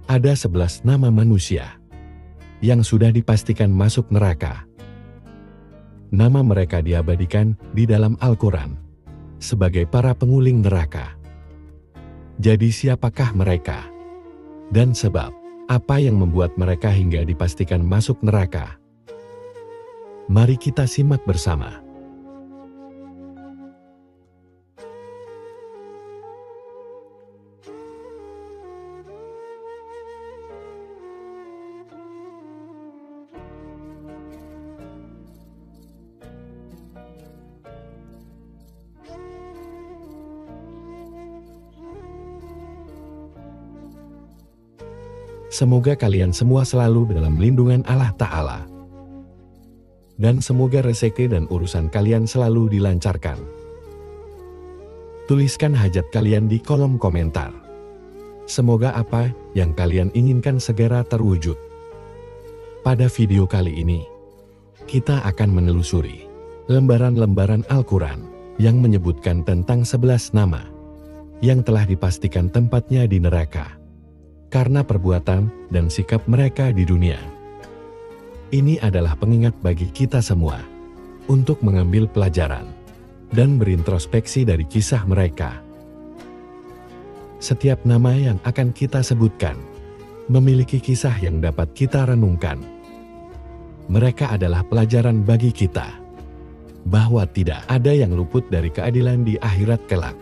Ada 11 nama manusia yang sudah dipastikan masuk neraka. Nama mereka diabadikan di dalam Al-Quran sebagai para penguling neraka. Jadi siapakah mereka? Dan sebab apa yang membuat mereka hingga dipastikan masuk neraka? Mari kita simak bersama. Semoga kalian semua selalu dalam lindungan Allah Ta'ala. Dan semoga rezeki dan urusan kalian selalu dilancarkan. Tuliskan hajat kalian di kolom komentar. Semoga apa yang kalian inginkan segera terwujud. Pada video kali ini, kita akan menelusuri lembaran-lembaran Al-Quran yang menyebutkan tentang 11 nama yang telah dipastikan tempatnya di neraka karena perbuatan dan sikap mereka di dunia. Ini adalah pengingat bagi kita semua untuk mengambil pelajaran dan berintrospeksi dari kisah mereka. Setiap nama yang akan kita sebutkan memiliki kisah yang dapat kita renungkan. Mereka adalah pelajaran bagi kita bahwa tidak ada yang luput dari keadilan di akhirat kelak.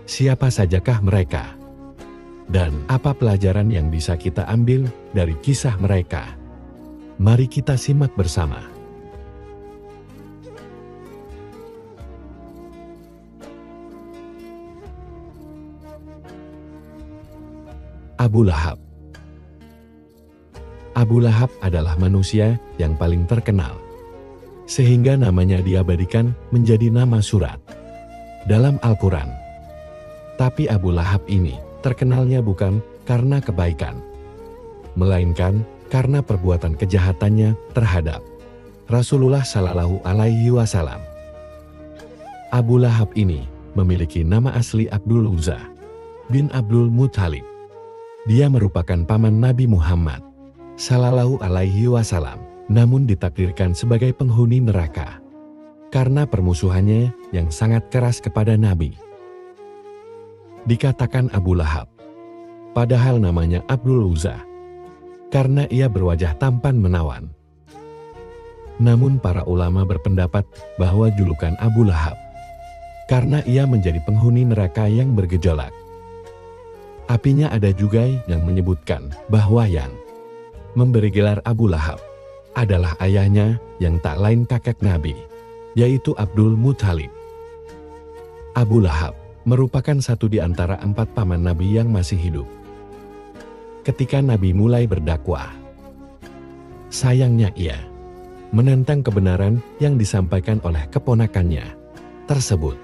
Siapa sajakah mereka? Dan apa pelajaran yang bisa kita ambil dari kisah mereka? Mari kita simak bersama. Abu Lahab. Abu Lahab adalah manusia yang paling terkenal, sehingga namanya diabadikan menjadi nama surat dalam Al-Quran. Tapi Abu Lahab ini terkenalnya bukan karena kebaikan, melainkan karena perbuatan kejahatannya terhadap Rasulullah Shallallahu Alaihi Wasallam. Abu Lahab ini memiliki nama asli Abdul Uzza bin Abdul Muthalib. Dia merupakan paman Nabi Muhammad Shallallahu Alaihi Wasallam, namun ditakdirkan sebagai penghuni neraka karena permusuhannya yang sangat keras kepada Nabi. Dikatakan Abu Lahab, padahal namanya Abdul Uzza, karena ia berwajah tampan menawan. Namun para ulama berpendapat bahwa julukan Abu Lahab karena ia menjadi penghuni neraka yang bergejolak. Apinya ada juga yang menyebutkan bahwa yang memberi gelar Abu Lahab adalah ayahnya yang tak lain kakek Nabi, yaitu Abdul Muthalib. Abu Lahab merupakan satu di antara 4 paman Nabi yang masih hidup ketika Nabi mulai berdakwah. Sayangnya ia menentang kebenaran yang disampaikan oleh keponakannya tersebut.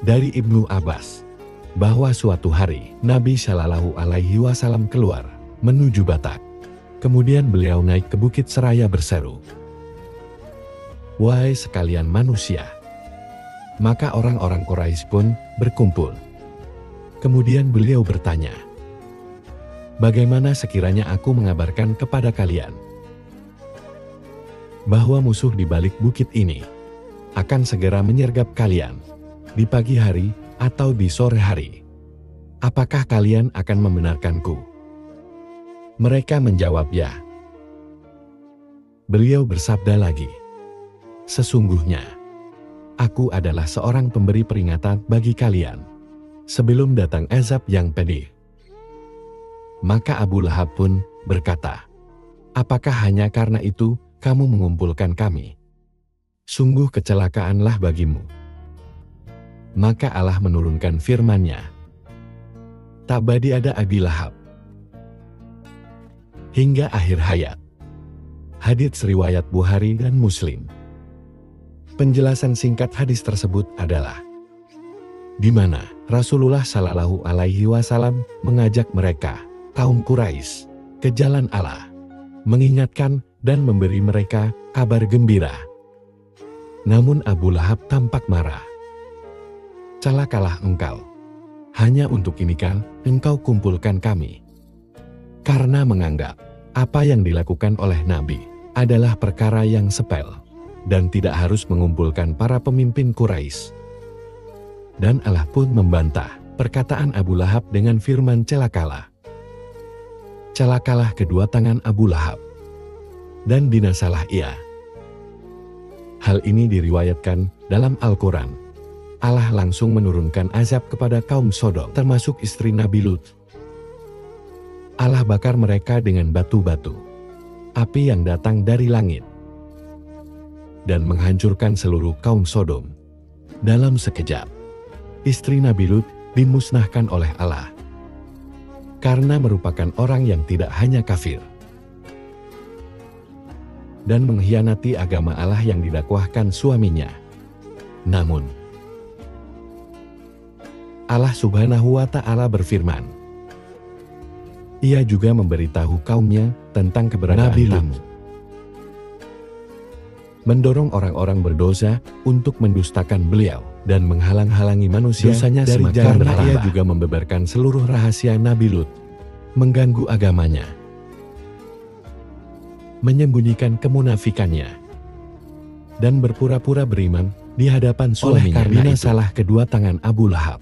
Dari Ibnu Abbas, bahwa suatu hari Nabi Shallallahu Alaihi Wasallam keluar menuju Batak. Kemudian beliau naik ke Bukit Seraya berseru, "Wahai sekalian manusia!" Maka orang-orang Quraisy pun berkumpul. Kemudian beliau bertanya, "Bagaimana sekiranya aku mengabarkan kepada kalian bahwa musuh di balik bukit ini akan segera menyergap kalian di pagi hari atau di sore hari? Apakah kalian akan membenarkanku?" Mereka menjawab, "Ya." Beliau bersabda lagi, "Sesungguhnya aku adalah seorang pemberi peringatan bagi kalian sebelum datang azab yang pedih." Maka Abu Lahab pun berkata, "Apakah hanya karena itu kamu mengumpulkan kami? Sungguh kecelakaanlah bagimu." Maka Allah menurunkan firman-Nya, "Tabadi ada Abi Lahab," hingga akhir hayat. Hadits riwayat Bukhari dan Muslim. Penjelasan singkat hadis tersebut adalah di mana Rasulullah Shallallahu Alaihi Wasallam mengajak mereka, kaum Quraisy, ke jalan Allah, mengingatkan dan memberi mereka kabar gembira. Namun Abu Lahab tampak marah. "Celakalah engkau, hanya untuk ini kan engkau kumpulkan kami karena menganggap apa yang dilakukan oleh Nabi adalah perkara yang sepele dan tidak harus mengumpulkan para pemimpin Quraisy. Dan Allah pun membantah perkataan Abu Lahab dengan firman celakalah. Celakalah kedua tangan Abu Lahab, dan binasalah ia. Hal ini diriwayatkan dalam Al-Quran. Allah langsung menurunkan azab kepada kaum Sodom, termasuk istri Nabi Lut. Allah bakar mereka dengan batu-batu, api yang datang dari langit, dan menghancurkan seluruh kaum Sodom. Dalam sekejap, istri Nabi Lut dimusnahkan oleh Allah, karena merupakan orang yang tidak hanya kafir dan mengkhianati agama Allah yang didakwahkan suaminya. Namun, Allah Subhanahu wa Ta'ala berfirman, Ia juga memberitahu kaumnya tentang keberadaan Nabi Lut, mendorong orang-orang berdosa untuk mendustakan beliau dan menghalang-halangi manusia dosanya dari jalan Allah. Ia juga membeberkan seluruh rahasia Nabi Lut, mengganggu agamanya, menyembunyikan kemunafikannya, dan berpura-pura beriman di hadapan suaminya. Karena salah kedua tangan Abu Lahab,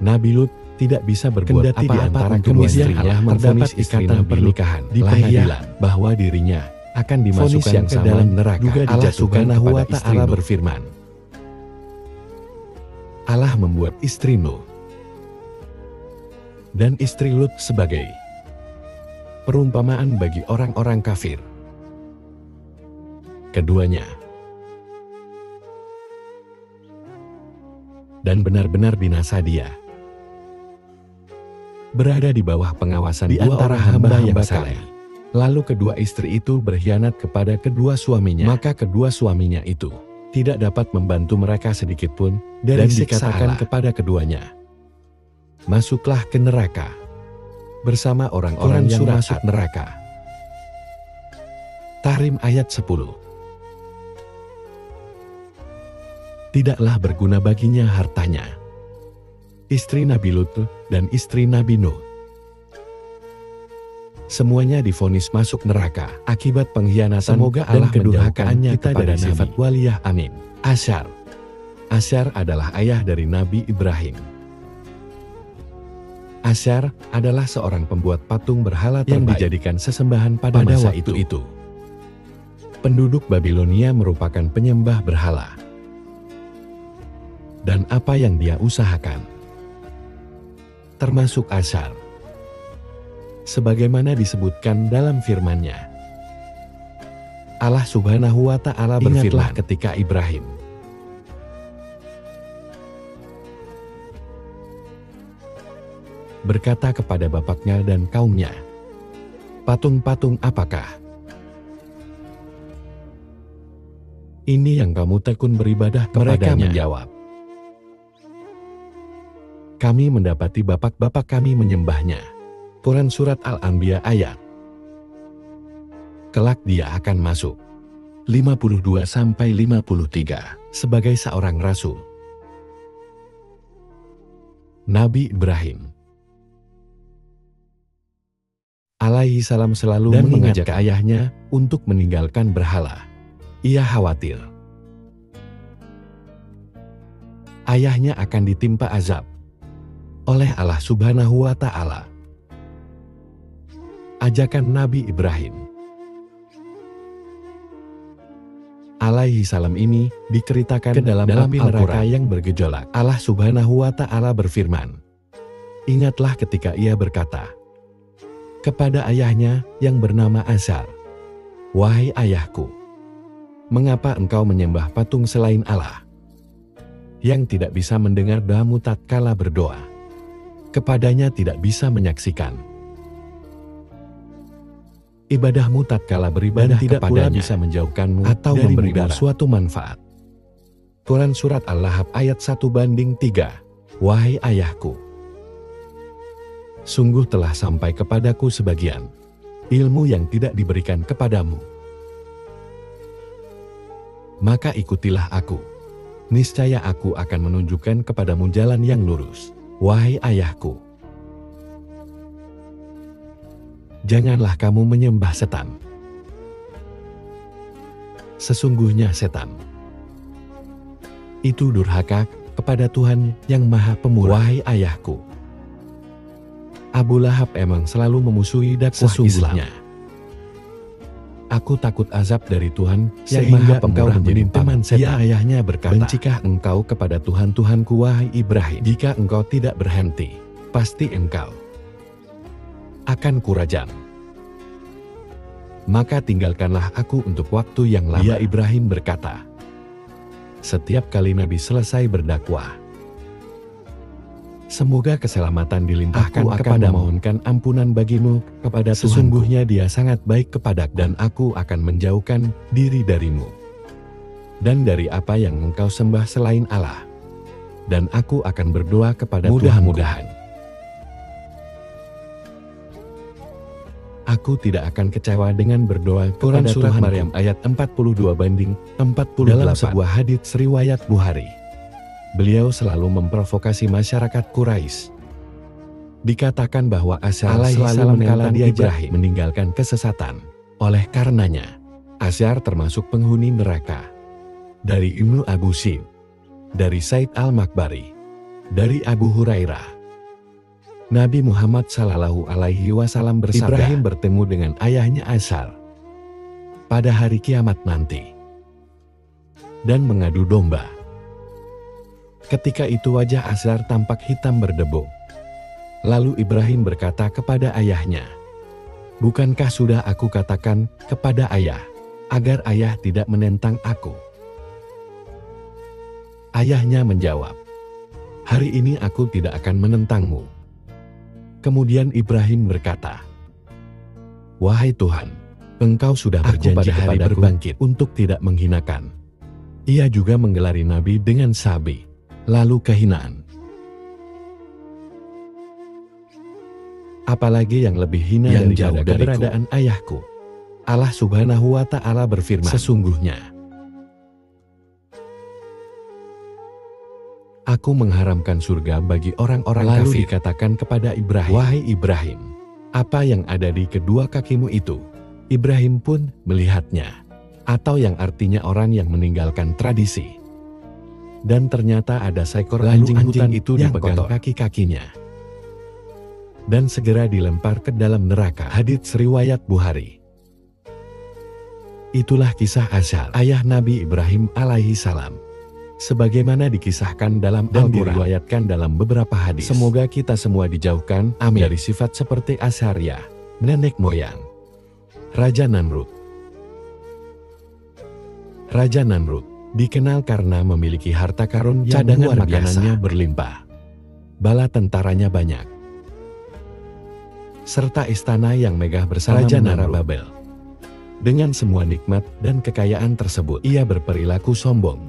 Nabi Lut tidak bisa berbuat apa-apa di antara kedua istrinya. Terdapat ikatan pernikahan di pengadilan bahwa dirinya akan dimasukkan ke dalam neraka. Juga Allah Subhanahu wa Ta'ala berfirman, Allah membuat istri Nuh dan istri Lut sebagai perumpamaan bagi orang-orang kafir. Keduanya dan benar-benar binasa dia, berada di bawah pengawasan di antara hamba yang saleh. Lalu kedua istri itu berkhianat kepada kedua suaminya, maka kedua suaminya itu tidak dapat membantu mereka sedikitpun, dan dikatakan kepada keduanya, masuklah ke neraka bersama orang-orang yang masuk neraka. Tahrim ayat 10. Tidaklah berguna baginya hartanya, istri Nabi Lut dan istri Nabi Nuh. Semuanya divonis masuk neraka akibat pengkhianatan. Semoga Allah kedurhakaannya kepada sifat waliyah. Amin. Asyar. Asyar adalah ayah dari Nabi Ibrahim. Asyar adalah seorang pembuat patung berhala yang dijadikan sesembahan pada masa itu. Penduduk Babilonia merupakan penyembah berhala. Dan apa yang dia usahakan, termasuk Asyar, sebagaimana disebutkan dalam firman-Nya. Allah Subhanahu wa Ta'ala berfirman ketika Ibrahim berkata kepada bapaknya dan kaumnya, patung-patung apakah ini yang kamu tekun beribadah kepadanya? Mereka menjawab, kami mendapati bapak-bapak kami menyembahnya. Quran Surat Al-Anbiya ayat. Kelak dia akan masuk. 52-53 sebagai seorang rasul. Nabi Ibrahim alaihi salam selalu mengajak ayahnya untuk meninggalkan berhala. Ia khawatir ayahnya akan ditimpa azab oleh Allah Subhanahu wa Ta'ala. Ajakan Nabi Ibrahim alaihi salam ini diceritakan dalam api neraka yang bergejolak. Allah Subhanahu wa Ta'ala berfirman, ingatlah ketika ia berkata kepada ayahnya yang bernama Asyar, wahai ayahku, mengapa engkau menyembah patung selain Allah yang tidak bisa mendengar doamu tatkala berdoa, kepadanya tidak bisa menyaksikan ibadahmu tatkala beribadah, tidak pula bisa menjauhkanmu atau memberimu suatu manfaat. Quran Surat Al-Lahab ayat 1:3. Wahai ayahku, sungguh telah sampai kepadaku sebagian ilmu yang tidak diberikan kepadamu. Maka ikutilah aku, niscaya aku akan menunjukkan kepadamu jalan yang lurus. Wahai ayahku, Janganlah kamu menyembah setan. Sesungguhnya setan itu durhaka kepada Tuhan yang Maha Pemurah. Wahai ayahku, Abu Lahab emang selalu memusuhi dakwah Islam. Aku takut azab dari Tuhan sehingga engkau menjadi teman setan. Ya, ayahnya berkata, bencikah engkau kepada Tuhan-Tuhanku wahai Ibrahim? Jika engkau tidak berhenti, pasti engkau akan kurajam. Maka tinggalkanlah aku untuk waktu yang lama. Ya, Ibrahim berkata, setiap kali Nabi selesai berdakwah, semoga keselamatan dilimpahkan kepadamu. Memohonkan ampunan bagimu kepada Tuhanku. Sesungguhnya Dia sangat baik kepadaku, dan aku akan menjauhkan diri darimu dan dari apa yang engkau sembah selain Allah, dan aku akan berdoa kepada mudah-mudahan aku tidak akan kecewa dengan berdoa kepada Surat Tuhan. Maryam ayat 42/48. Dalam sebuah hadits riwayat Bukhari, beliau selalu memprovokasi masyarakat Quraisy. Dikatakan bahwa Asyar selalu menentang Ibrahim meninggalkan kesesatan. Oleh karenanya, Asyar termasuk penghuni neraka. Dari Ibnu Abu Sib, dari Said Al-Makbari, dari Abu Hurairah, Nabi Muhammad Shallallahu Alaihi Wasallam bersabda, Ibrahim bertemu dengan ayahnya Asyar pada hari kiamat nanti dan mengadu domba. Ketika itu wajah Asyar tampak hitam berdebu. Lalu Ibrahim berkata kepada ayahnya, bukankah sudah aku katakan kepada ayah, agar ayah tidak menentang aku? Ayahnya menjawab, hari ini aku tidak akan menentangmu. Kemudian Ibrahim berkata, wahai Tuhan, engkau sudah berjanji pada berbangkit untuk tidak menghinakan. Ia juga menggelari Nabi dengan sabi, lalu kehinaan. Apalagi yang lebih hina dan jauh dari keberadaan ayahku. Allah Subhanahu wa Ta'ala berfirman, sesungguhnya aku mengharamkan surga bagi orang-orang kafir. Lalu dikatakan kepada Ibrahim, wahai Ibrahim, apa yang ada di kedua kakimu itu? Ibrahim pun melihatnya, atau yang artinya orang yang meninggalkan tradisi. Dan ternyata ada seekor anjing hutan itu dipegang kaki-kakinya dan segera dilempar ke dalam neraka. Hadits riwayat Bukhari. Itulah kisah Asyar, ayah Nabi Ibrahim alaihi salam, sebagaimana dikisahkan dalam dan diriwayatkan dalam beberapa hadis. Semoga kita semua dijauhkan dari sifat seperti Asyariyah, nenek moyang Raja Namrud. Raja Namrud dikenal karena memiliki harta karun yang cadangan makanannya berlimpah, bala tentaranya banyak, serta istana yang megah bersama Menara Babel. Dengan semua nikmat dan kekayaan tersebut, ia berperilaku sombong.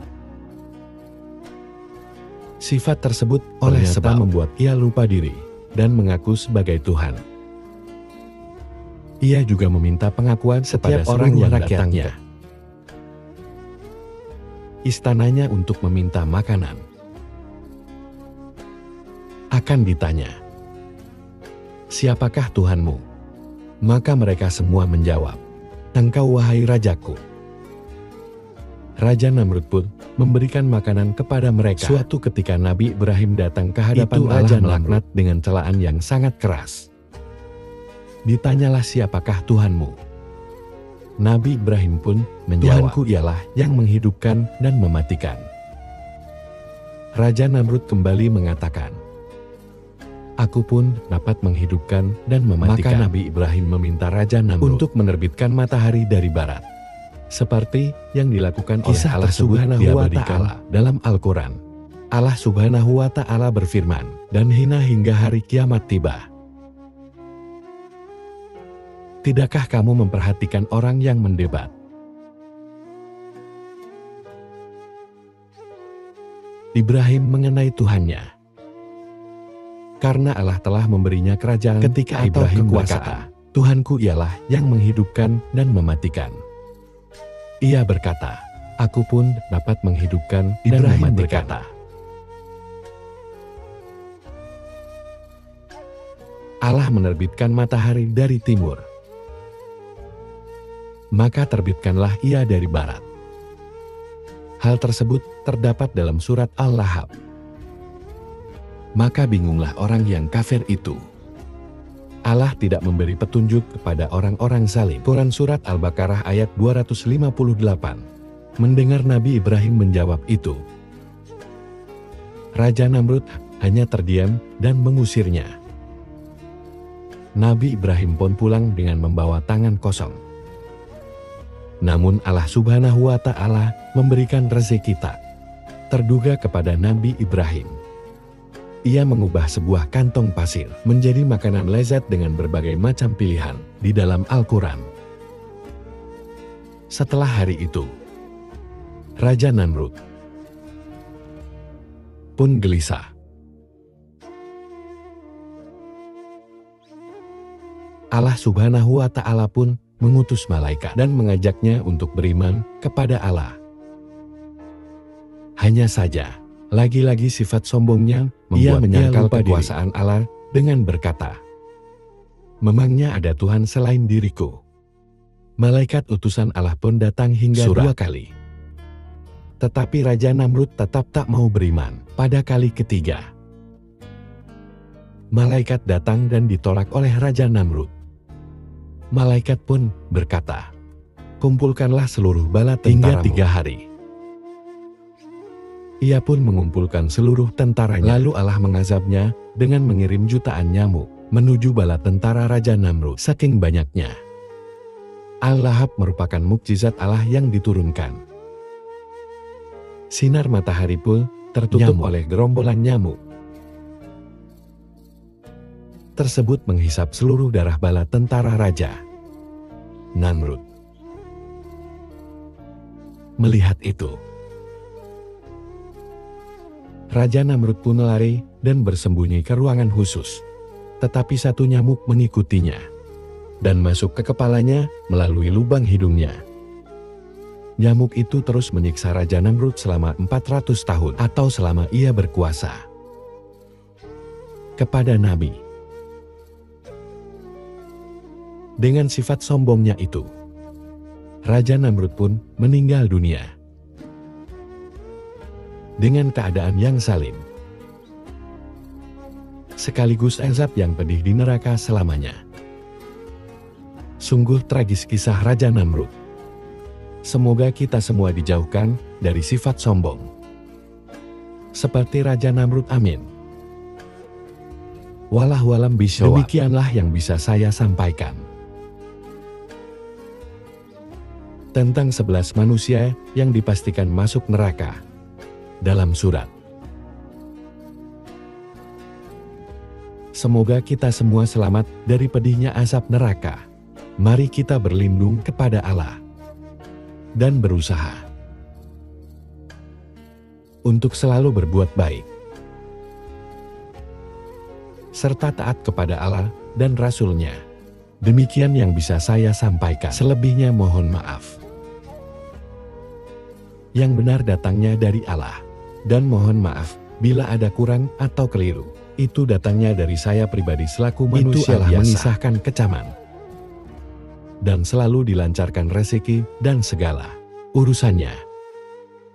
Sifat tersebut oleh sebab membuat ia lupa diri dan mengaku sebagai Tuhan. Ia juga meminta pengakuan setiap orang yang rakyatnya istananya untuk meminta makanan. Akan ditanya, siapakah Tuhanmu? Maka mereka semua menjawab, engkau wahai rajaku. Raja Namrud pun memberikan makanan kepada mereka. Suatu ketika Nabi Ibrahim datang ke hadapan Raja Namrud dengan celaan yang sangat keras. Ditanyalah siapakah Tuhanmu? Nabi Ibrahim pun menjawab, Tuhanku ialah yang menghidupkan dan mematikan. Raja Namrud kembali mengatakan, aku pun dapat menghidupkan dan mematikan. Maka Nabi Ibrahim meminta Raja Namrud untuk menerbitkan matahari dari barat, seperti yang dilakukan oleh Allah Subhanahu wa Ta'ala dalam Al-Quran. Allah Subhanahu wa Ta'ala berfirman, dan hina hingga hari kiamat tiba. Tidakkah kamu memperhatikan orang yang mendebat? Ibrahim mengenai Tuhannya, karena Allah telah memberinya kerajaan. Ketika Ibrahim berkata, Tuhanku ialah yang menghidupkan dan mematikan, ia berkata, aku pun dapat menghidupkan dan mematikan. Berkata, Allah menerbitkan matahari dari timur maka terbitkanlah ia dari barat. Hal tersebut terdapat dalam surat Al-Lahab. Maka bingunglah orang yang kafir itu. Allah tidak memberi petunjuk kepada orang-orang zalim. Quran Surat Al-Baqarah ayat 258. Mendengar Nabi Ibrahim menjawab itu, Raja Namrud hanya terdiam dan mengusirnya. Nabi Ibrahim pun pulang dengan membawa tangan kosong. Namun Allah Subhanahu wa Ta'ala memberikan rezeki tak terduga kepada Nabi Ibrahim. Ia mengubah sebuah kantong pasir menjadi makanan lezat dengan berbagai macam pilihan di dalam Al-Quran. Setelah hari itu, Raja Namrud pun gelisah. Allah Subhanahu wa Ta'ala pun mengutus malaikat dan mengajaknya untuk beriman kepada Allah. Hanya saja, lagi-lagi sifat sombongnya ia menyangkal kekuasaan Allah dengan berkata, memangnya ada Tuhan selain diriku? Malaikat utusan Allah pun datang hingga 2 kali. Tetapi Raja Namrud tetap tak mau beriman. Pada kali ketiga, malaikat datang dan ditolak oleh Raja Namrud. Malaikat pun berkata, kumpulkanlah seluruh bala tentaramu. Hingga 3 hari. Ia pun mengumpulkan seluruh tentaranya. Lalu Allah mengazabnya dengan mengirim jutaan nyamuk menuju bala tentara Raja Namrud. Saking banyaknya, Al-Lahab merupakan mukjizat Allah yang diturunkan. Sinar matahari pun tertutup oleh gerombolan nyamuk tersebut menghisap seluruh darah bala tentara Raja Namrud. Melihat itu, Raja Namrud pun lari dan bersembunyi ke ruangan khusus. Tetapi satu nyamuk mengikutinya dan masuk ke kepalanya melalui lubang hidungnya. Nyamuk itu terus menyiksa Raja Namrud selama 400 tahun atau selama ia berkuasa. Kepada Nabi. Dengan sifat sombongnya itu, Raja Namrud pun meninggal dunia dengan keadaan yang zalim, sekaligus azab yang pedih di neraka selamanya. Sungguh tragis kisah Raja Namrud. Semoga kita semua dijauhkan dari sifat sombong seperti Raja Namrud, amin. Wallahualam bishawab. Demikianlah yang bisa saya sampaikan tentang 11 manusia yang dipastikan masuk neraka dalam surat. Semoga kita semua selamat dari pedihnya azab neraka. Mari kita berlindung kepada Allah dan berusaha untuk selalu berbuat baik serta taat kepada Allah dan Rasul-Nya. Demikian yang bisa saya sampaikan. Selebihnya mohon maaf. Yang benar datangnya dari Allah. Dan mohon maaf bila ada kurang atau keliru. Itu datangnya dari saya pribadi selaku manusia biasa. Mengisahkan kecaman dan selalu dilancarkan rezeki dan segala urusannya.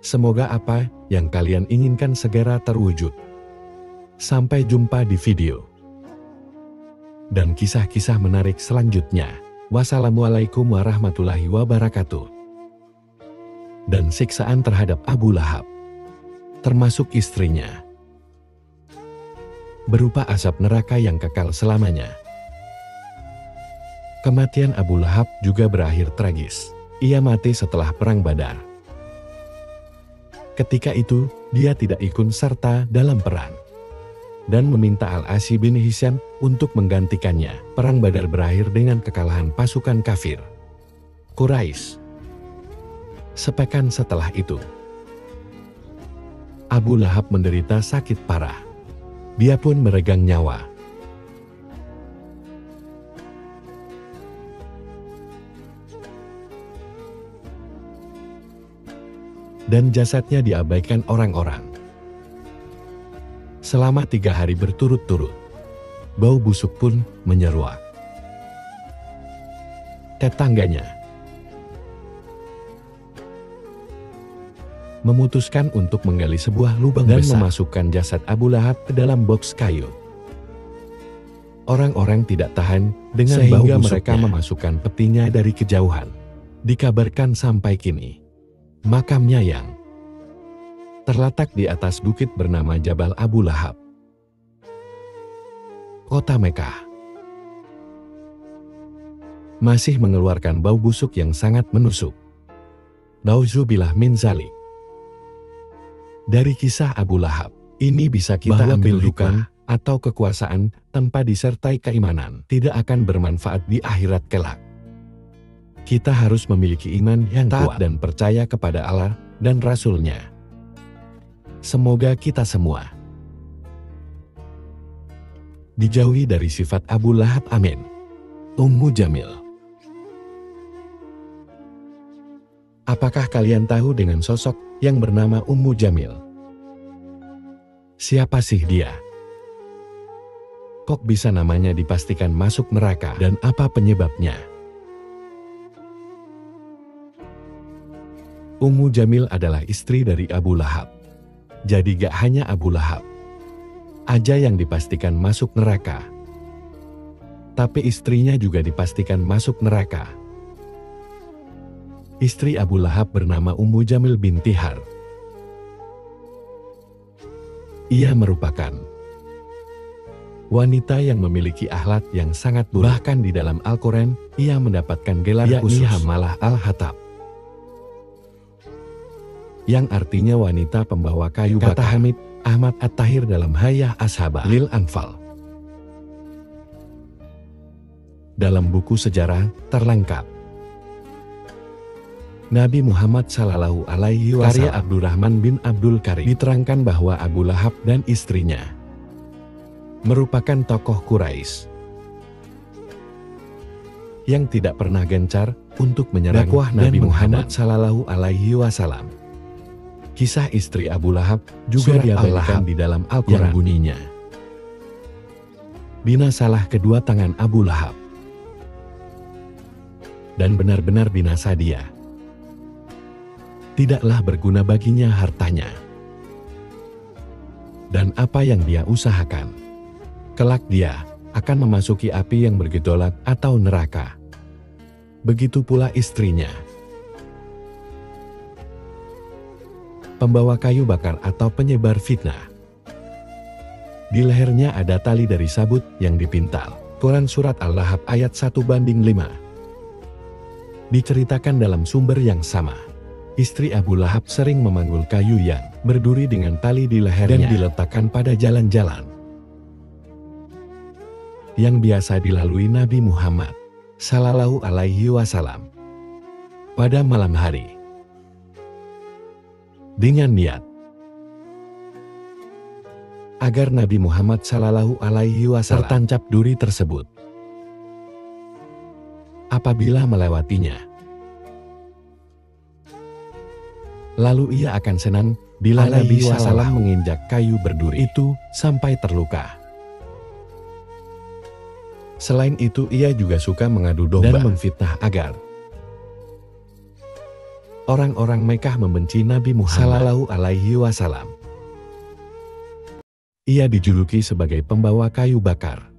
Semoga apa yang kalian inginkan segera terwujud. Sampai jumpa di video dan kisah-kisah menarik selanjutnya. Wassalamualaikum warahmatullahi wabarakatuh. Dan siksaan terhadap Abu Lahab, termasuk istrinya, berupa asap neraka yang kekal selamanya. Kematian Abu Lahab juga berakhir tragis. Ia mati setelah perang Badar. Ketika itu, dia tidak ikut serta dalam perang dan meminta Al-Asy bin Hisham untuk menggantikannya. Perang Badar berakhir dengan kekalahan pasukan kafir Quraisy. Sepekan setelah itu, Abu Lahab menderita sakit parah. Dia pun meregang nyawa. Dan jasadnya diabaikan orang-orang selama 3 hari berturut-turut. Bau busuk pun menyeruak. Tetangganya memutuskan untuk menggali sebuah lubang dan memasukkan jasad Abu Lahab ke dalam boks kayu. Orang-orang tidak tahan dengan bau busuknya. Mereka memasukkan petinya dari kejauhan. Dikabarkan sampai kini, makamnya yang terletak di atas bukit bernama Jabal Abu Lahab, kota Mekah, masih mengeluarkan bau busuk yang sangat menusuk. Nauzubillah min zalik. Dari kisah Abu Lahab ini bisa kita ambil hikmah atau kekuasaan tanpa disertai keimanan tidak akan bermanfaat di akhirat kelak. Kita harus memiliki iman yang kuat dan percaya kepada Allah dan Rasul-Nya. Semoga kita semua dijauhi dari sifat Abu Lahab. Amin. Ummu Jamil. Apakah kalian tahu dengan sosok yang bernama Ummu Jamil? Siapa sih dia? Kok bisa namanya dipastikan masuk neraka dan apa penyebabnya? Ummu Jamil adalah istri dari Abu Lahab. Jadi gak hanya Abu Lahab aja yang dipastikan masuk neraka, tapi istrinya juga dipastikan masuk neraka. Istri Abu Lahab bernama Ummu Jamil binti Har. Ia merupakan wanita yang memiliki akhlak yang sangat buruk. Bahkan di dalam Al-Quran, ia mendapatkan gelar khusus Hamalah Al-Hatab, yang artinya wanita pembawa kayu bakar. Kata Hamid Ahmad At-Tahir dalam Hayah Ashabah Lil Anfal. Dalam buku sejarah terlengkap Nabi Muhammad Sallallahu Alaihi Wasallam karya Abdurrahman bin Abdul Karim diterangkan bahwa Abu Lahab dan istrinya merupakan tokoh Quraisy yang tidak pernah gencar untuk menyerang dakwah Nabi Muhammad Sallallahu Alaihi Wasallam. Kisah istri Abu Lahab juga diabadikan di dalam Al-Quran yang bunyinya, binasalah kedua tangan Abu Lahab, dan benar-benar binasa dia. Tidaklah berguna baginya hartanya dan apa yang dia usahakan. Kelak dia akan memasuki api yang bergejolak atau neraka. Begitu pula istrinya, pembawa kayu bakar atau penyebar fitnah. Di lehernya ada tali dari sabut yang dipintal. Quran Surat Al-Lahab ayat 1:5. Diceritakan dalam sumber yang sama, istri Abu Lahab sering memanggul kayu yang berduri dengan tali di lehernya dan diletakkan pada jalan-jalan yang biasa dilalui Nabi Muhammad Sallallahu Alaihi Wasallam pada malam hari, dengan niat agar Nabi Muhammad Sallallahu Alaihi Wasallam tertancap duri tersebut. Apabila melewatinya, lalu ia akan senang bila Nabi SAW menginjak kayu berduri itu sampai terluka. Selain itu, ia juga suka mengadu domba dan memfitnah agar orang-orang Mekah membenci Nabi Muhammad Sallallahu Alaihi Wasallam. Ia dijuluki sebagai pembawa kayu bakar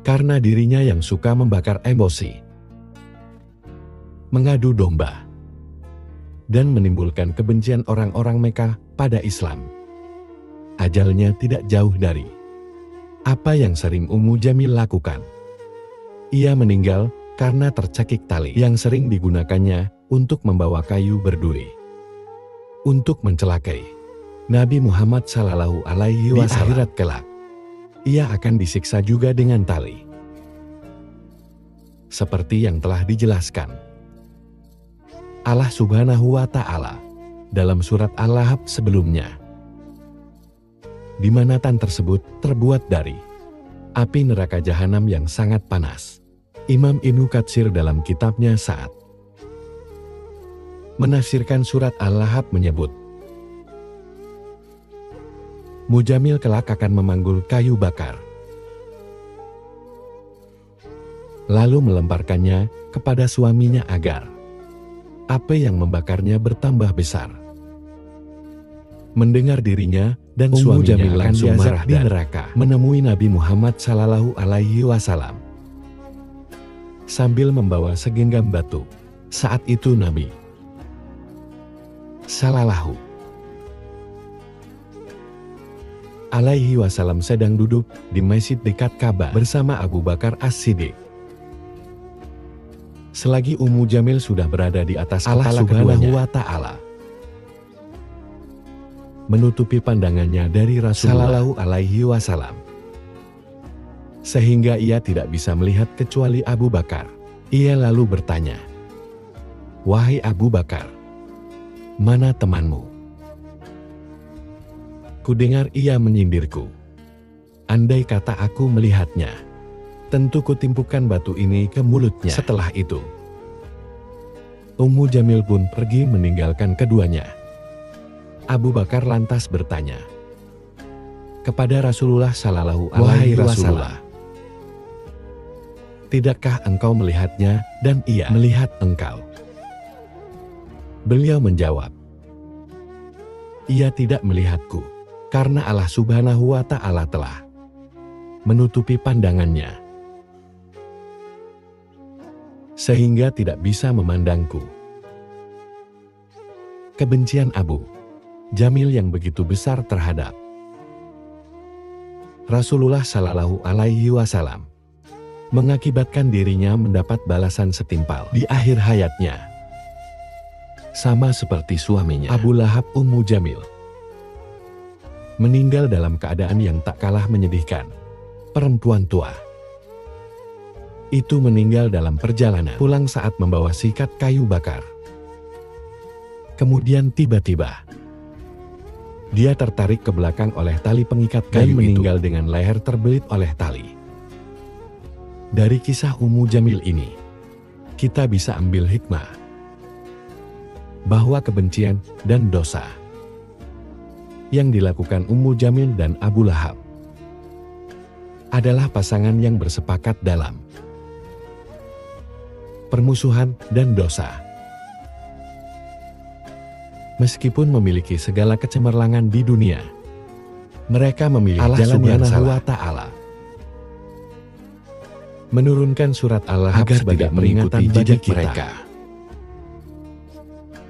karena dirinya yang suka membakar emosi, mengadu domba, dan menimbulkan kebencian orang-orang Mekah pada Islam. Ajalnya tidak jauh dari apa yang sering Ummu Jamil lakukan. Ia meninggal karena tercekik tali yang sering digunakannya untuk membawa kayu berduri untuk mencelakai Nabi Muhammad Sallallahu Alaihi Wasallam. Di akhirat kelak, ia akan disiksa juga dengan tali, seperti yang telah dijelaskan Allah Subhanahu wa Ta'ala dalam surat Al-Lahab sebelumnya, di mana tan tersebut terbuat dari api neraka jahanam yang sangat panas. Imam Ibnu Katsir dalam kitabnya Saat menafsirkan surat Al-Lahab menyebut, Mujamil kelak akan memanggul kayu bakar, lalu melemparkannya kepada suaminya agar api yang membakarnya bertambah besar. Mendengar dirinya dan suaminya Jamil akan langsung diazab marah di dan neraka, menemui Nabi Muhammad Sallallahu Alaihi Wasallam sambil membawa segenggam batu. Saat itu Nabi Sallallahu Alaihi Wasallam sedang duduk di masjid dekat Ka'bah bersama Abu Bakar As-Siddiq. Selagi Ummu Jamil sudah berada di atas Allah Subhanahu wa Ta'ala, menutupi pandangannya dari Rasulullah Sallallahu Alaihi Wasallam, sehingga ia tidak bisa melihat kecuali Abu Bakar. Ia lalu bertanya, "Wahai Abu Bakar, mana temanmu?" Kudengar ia menyindirku. Andai kata aku melihatnya, tentu kutimpukan batu ini ke mulutnya. Setelah itu, Ummu Jamil pun pergi meninggalkan keduanya. Abu Bakar lantas bertanya kepada Rasulullah Sallallahu Alaihi Wasallam, "Tidakkah engkau melihatnya dan ia melihat engkau?" Beliau menjawab, "Ia tidak melihatku, karena Allah Subhanahu wa Ta'ala telah menutupi pandangannya, sehingga tidak bisa memandangku." Kebencian Abu Jamil yang begitu besar terhadap Rasulullah Sallallahu Alaihi Wasallam mengakibatkan dirinya mendapat balasan setimpal di akhir hayatnya. Sama seperti suaminya Abu Lahab, Ummu Jamil meninggal dalam keadaan yang tak kalah menyedihkan. Perempuan tua itu meninggal dalam perjalanan pulang saat membawa sikat kayu bakar. Kemudian tiba-tiba dia tertarik ke belakang oleh tali pengikat kayu dan meninggal dengan leher terbelit oleh tali. Dari kisah Ummu Jamil ini, kita bisa ambil hikmah bahwa kebencian dan dosa yang dilakukan Ummu Jamil dan Abu Lahab adalah pasangan yang bersepakat dalam permusuhan dan dosa. Meskipun memiliki segala kecemerlangan di dunia, mereka memilih Allah jalan yang salah. Ta'ala menurunkan surat Allah agar tidak mengikuti jejak mereka.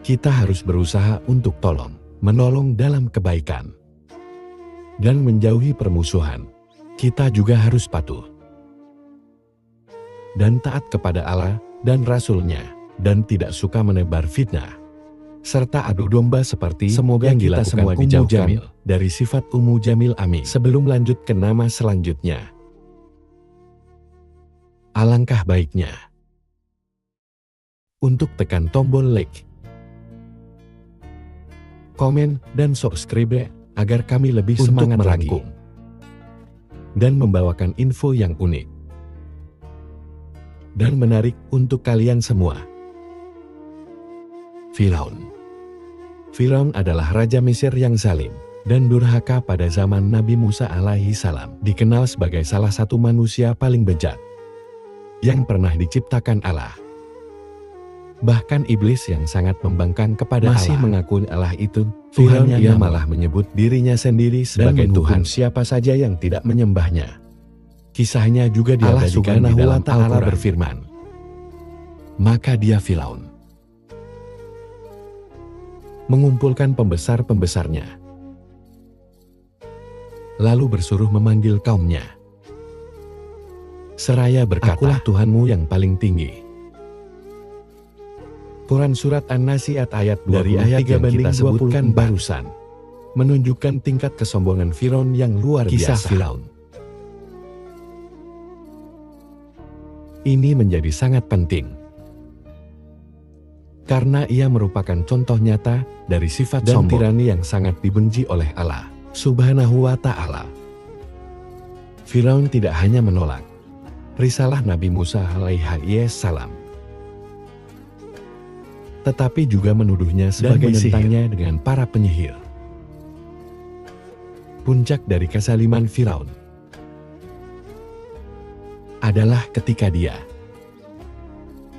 Kita harus berusaha untuk menolong dalam kebaikan, dan menjauhi permusuhan. Kita juga harus patuh dan taat kepada Allah dan Rasul-Nya, dan tidak suka menebar fitnah serta adu domba seperti semoga yang kita semua dijauhkan dari sifat Ummu Jamil. Amin. Sebelum lanjut ke nama selanjutnya, alangkah baiknya untuk tekan tombol like, komen, dan subscribe agar kami lebih semangat merangkum dan membawakan info yang unik dan menarik untuk kalian semua. Firaun adalah raja Mesir yang zalim dan durhaka pada zaman Nabi Musa alaihi salam. Dikenal sebagai salah satu manusia paling bejat yang pernah diciptakan Allah. Bahkan iblis yang sangat membangkang kepada masih Allah mengakui Allah itu Tuhannya. Ia malah menyebut dirinya sendiri sebagai Tuhan siapa saja yang tidak menyembahnya. Kisahnya juga diabadikan di dalam Al-Quran berfirman, maka dia Firaun mengumpulkan pembesar-pembesarnya, lalu bersuruh memanggil kaumnya, seraya berkata, "Akulah Tuhanmu yang paling tinggi." Quran Surat An-Nazi'at ayat 20 dari ayat yang kita sebutkan barusan menunjukkan tingkat kesombongan Firaun yang luar biasa. Kisah Firaun ini menjadi sangat penting karena ia merupakan contoh nyata dari sifat dan tirani yang sangat dibenci oleh Allah Subhanahu wa Ta'ala. Firaun tidak hanya menolak risalah Nabi Musa alaihi salam, tetapi juga menuduhnya sebagai menentangnya dengan para penyihir. Puncak dari kezaliman Firaun adalah ketika dia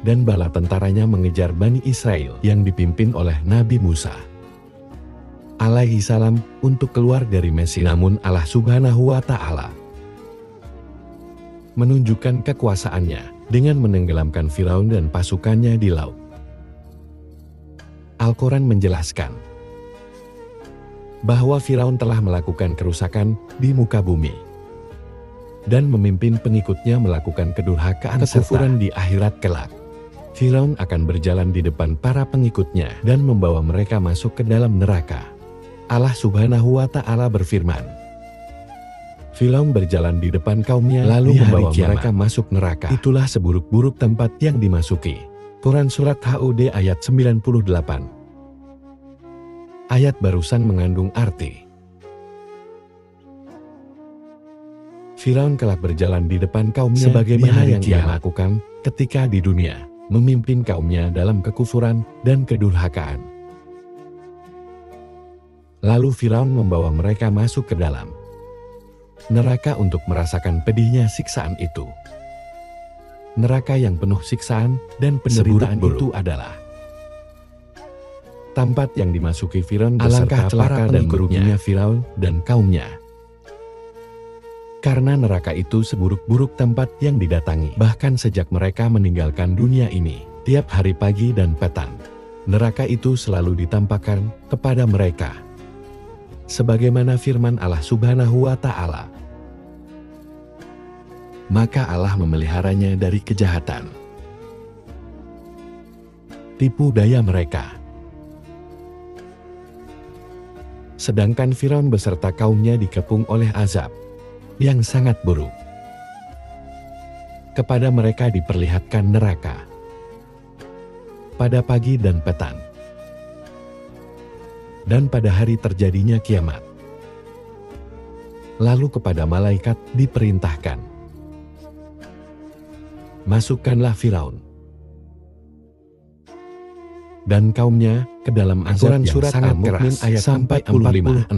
dan bala tentaranya mengejar Bani Israel yang dipimpin oleh Nabi Musa alaihi salam untuk keluar dari Mesir. Namun Allah Subhanahu wa Ta'ala menunjukkan kekuasaannya dengan menenggelamkan Firaun dan pasukannya di laut. Al-Quran menjelaskan bahwa Firaun telah melakukan kerusakan di muka bumi dan memimpin pengikutnya melakukan kedurhakaan kekufuran di akhirat kelak. Firaun akan berjalan di depan para pengikutnya dan membawa mereka masuk ke dalam neraka. Allah Subhanahu wa Ta'ala berfirman, Firaun berjalan di depan kaumnya lalu membawa mereka masuk neraka. Itulah seburuk-buruk tempat yang dimasuki. Quran Surat HUD ayat 98. Ayat barusan mengandung arti Firaun kelak berjalan di depan kaumnya sebagaimana yang dia lakukan ketika di dunia, memimpin kaumnya dalam kekufuran dan kedurhakaan. Lalu Firaun membawa mereka masuk ke dalam neraka untuk merasakan pedihnya siksaan itu. Neraka yang penuh siksaan dan penderitaan itu adalah tempat yang dimasuki Firaun beserta para dan meruginya Firaun dan kaumnya. Karena neraka itu seburuk-buruk tempat yang didatangi. Bahkan sejak mereka meninggalkan dunia ini, tiap hari pagi dan petang, neraka itu selalu ditampakkan kepada mereka. Sebagaimana firman Allah Subhanahu wa Ta'ala, maka Allah memeliharanya dari kejahatan, tipu daya mereka. Sedangkan Firaun beserta kaumnya dikepung oleh azab yang sangat buruk. Kepada mereka diperlihatkan neraka pada pagi dan petang, dan pada hari terjadinya kiamat. Lalu kepada malaikat diperintahkan, masukkanlah Firaun dan kaumnya ke dalam azab yang surat sangat keras ayat sampai 45.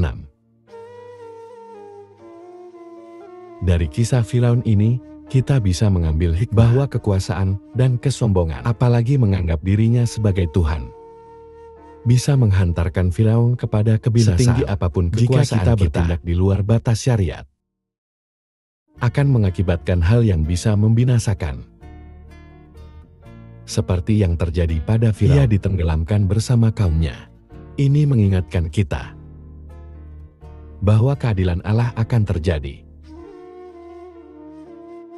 Dari kisah Firaun ini, kita bisa mengambil hikmah bahwa kekuasaan dan kesombongan, apalagi menganggap dirinya sebagai Tuhan, bisa menghantarkan Firaun kepada kebinasaan. Setinggi apapun kekuasaan jika kita bertindak di luar batas syariat, akan mengakibatkan hal yang bisa membinasakan. Seperti yang terjadi pada Firaun, ia ditenggelamkan bersama kaumnya. Ini mengingatkan kita bahwa keadilan Allah akan terjadi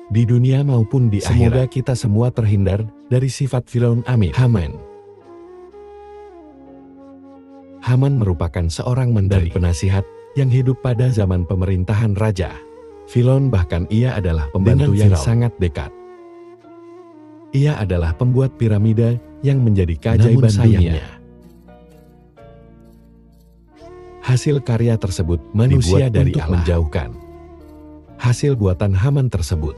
di dunia maupun di akhirat. Semoga kita semua terhindar dari sifat Firaun. Amin. Haman merupakan seorang menteri penasihat yang hidup pada zaman pemerintahan Raja Firaun, bahkan ia adalah pembantu yang sangat dekat. Ia adalah pembuat piramida yang menjadi keajaiban dunia. Hasil karya tersebut manusia dari Allah menjauhkan. Hasil buatan Haman tersebut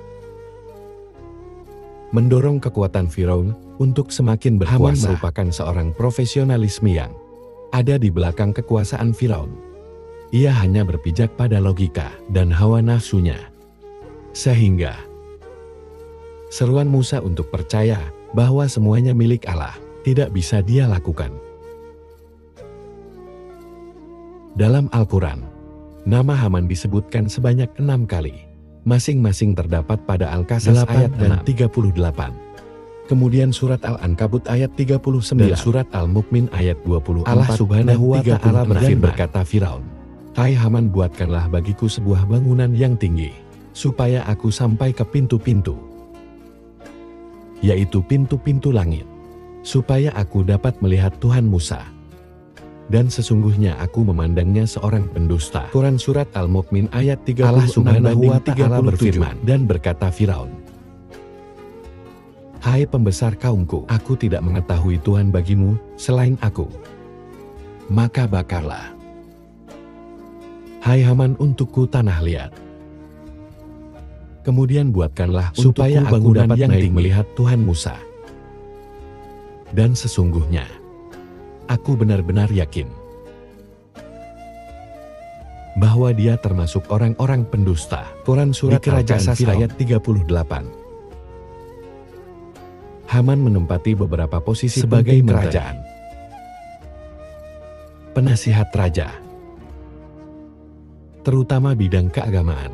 mendorong kekuatan Firaun untuk semakin berkuasa. Haman merupakan seorang profesionalisme yang ada di belakang kekuasaan Firaun. Ia hanya berpijak pada logika dan hawa nafsunya, sehingga seruan Musa untuk percaya bahwa semuanya milik Allah tidak bisa dia lakukan. Dalam Al-Quran, nama Haman disebutkan sebanyak 6 kali. Masing-masing terdapat pada Al-Qasas ayat dan 38. Kemudian surat Al-Ankabut ayat 39 dan surat Al-Mukmin ayat 24. Allah Subhanahu wa Ta'ala berkata Firaun, "Hai Haman, buatkanlah bagiku sebuah bangunan yang tinggi, supaya aku sampai ke pintu-pintu, yaitu pintu-pintu langit, supaya aku dapat melihat Tuhan Musa. Dan sesungguhnya aku memandangnya seorang pendusta." Quran Surat Al-Mukmin ayat 36. Allah Subhanahu wa Ta'ala berfirman dan berkata Firaun, "Hai pembesar kaumku, aku tidak mengetahui Tuhan bagimu selain aku. Maka bakarlah, hai Haman, untukku tanah liat. Kemudian buatkanlah supaya aku dapat naik melihat Tuhan Musa. Dan sesungguhnya aku benar-benar yakin bahwa dia termasuk orang-orang pendusta." Quran Surat Al-Qasas ayat 38. Haman menempati beberapa posisi sebagai kerajaan, penasihat raja, terutama bidang keagamaan,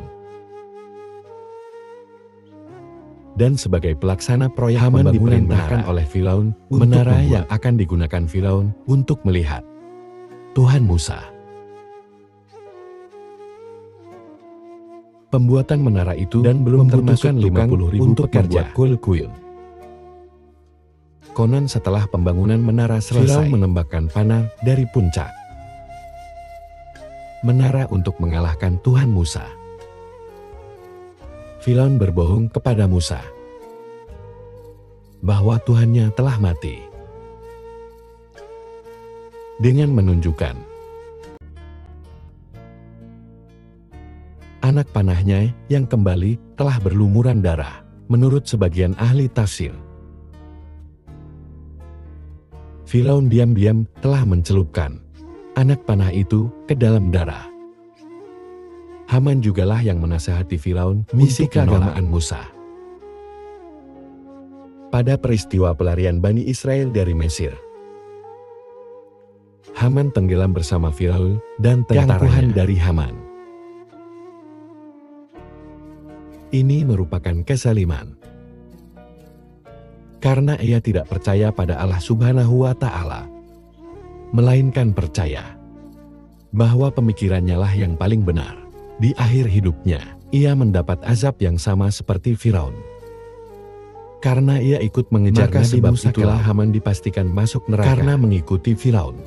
dan sebagai pelaksana proyek Haman diperintahkan oleh Firaun menara yang akan digunakan Firaun untuk melihat Tuhan Musa. Pembuatan menara itu dan belum termasuk 50.000 pekerja kuil-kuil. Konon setelah pembangunan menara selesai, Firaun menembakkan panah dari puncak menara untuk mengalahkan Tuhan Musa. Firaun berbohong kepada Musa bahwa Tuhannya telah mati dengan menunjukkan anak panahnya yang kembali telah berlumuran darah, menurut sebagian ahli tafsir. Firaun diam-diam telah mencelupkan anak panah itu ke dalam darah. Haman jugalah yang menasihati Firaun misi keagamaan Musa. Pada peristiwa pelarian Bani Israel dari Mesir, Haman tenggelam bersama Firaun dan tentaranya dari Haman. Ini merupakan kezaliman, karena ia tidak percaya pada Allah Subhanahu wa Ta'ala, melainkan percaya bahwa pemikirannya lah yang paling benar. Di akhir hidupnya, ia mendapat azab yang sama seperti Firaun. Karena ia ikut mengejar Nabi Musa, itulah Haman dipastikan masuk neraka karena mengikuti Firaun.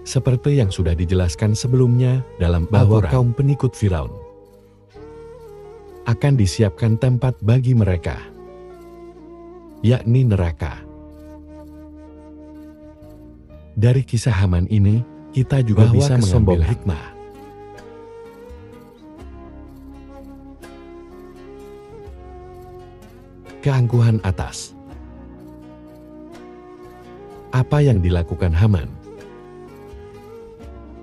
Seperti yang sudah dijelaskan sebelumnya dalam bahwa kaum pengikut Firaun akan disiapkan tempat bagi mereka, yakni neraka. Dari kisah Haman ini, kita juga bisa mengambil hikmah. Keangkuhan atas apa yang dilakukan Haman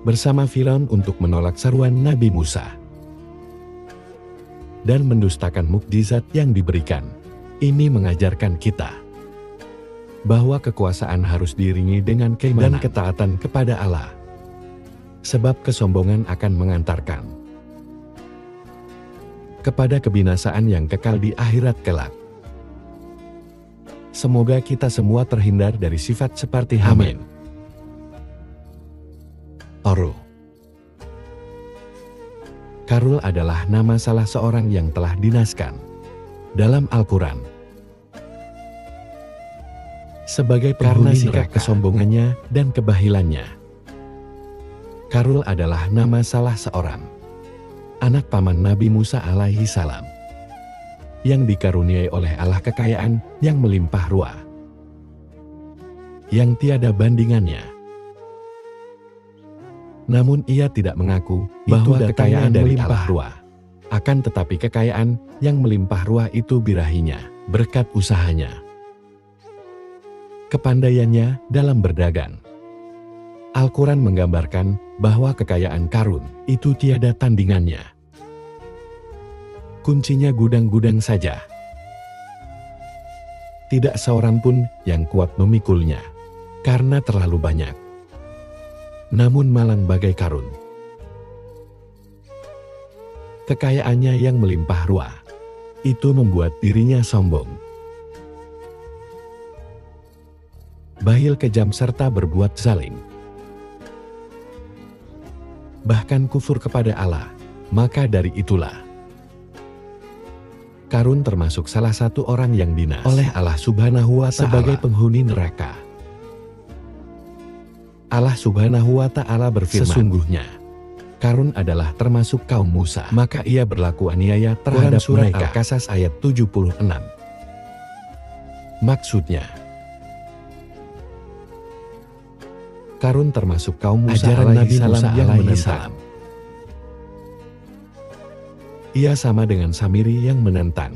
bersama Firaun untuk menolak seruan Nabi Musa dan mendustakan mukjizat yang diberikan. Ini mengajarkan kita bahwa kekuasaan harus diiringi dengan keimanan dan ketaatan kepada Allah, sebab kesombongan akan mengantarkan kepada kebinasaan yang kekal di akhirat kelak. Semoga kita semua terhindar dari sifat seperti Haman. Oru. Karul adalah nama salah seorang yang telah dinaskan dalam Al-Quran sebagai karena sikap kesombongannya dan kebahilannya. Karul adalah nama salah seorang anak paman Nabi Musa alaihi salam yang dikaruniai oleh Allah kekayaan yang melimpah ruah, yang tiada bandingannya. Namun ia tidak mengaku bahwa kekayaan dari melimpah ruah. Akan tetapi kekayaan yang melimpah ruah itu birahinya, berkat usahanya, kepandaiannya dalam berdagang. Al-Quran menggambarkan bahwa kekayaan Karun itu tiada tandingannya. Kuncinya gudang-gudang saja. Tidak seorang pun yang kuat memikulnya, karena terlalu banyak. Namun malang bagai Karun. Kekayaannya yang melimpah ruah, itu membuat dirinya sombong, bahil kejam serta berbuat zalim. Bahkan kufur kepada Allah. Maka dari itulah Karun termasuk salah satu orang yang dinas oleh Allah Subhanahu wa Ta'ala sebagai penghuni neraka. Allah Subhanahu wa Ta'ala berfirman, sesungguhnya Karun adalah termasuk kaum Musa, maka ia berlaku aniaya terhadap surat mereka. Al-Qasas ayat 76. Maksudnya, Karun termasuk kaum Musa ajaran Nabi Musa yang menentang. Ia sama dengan Samiri yang menentang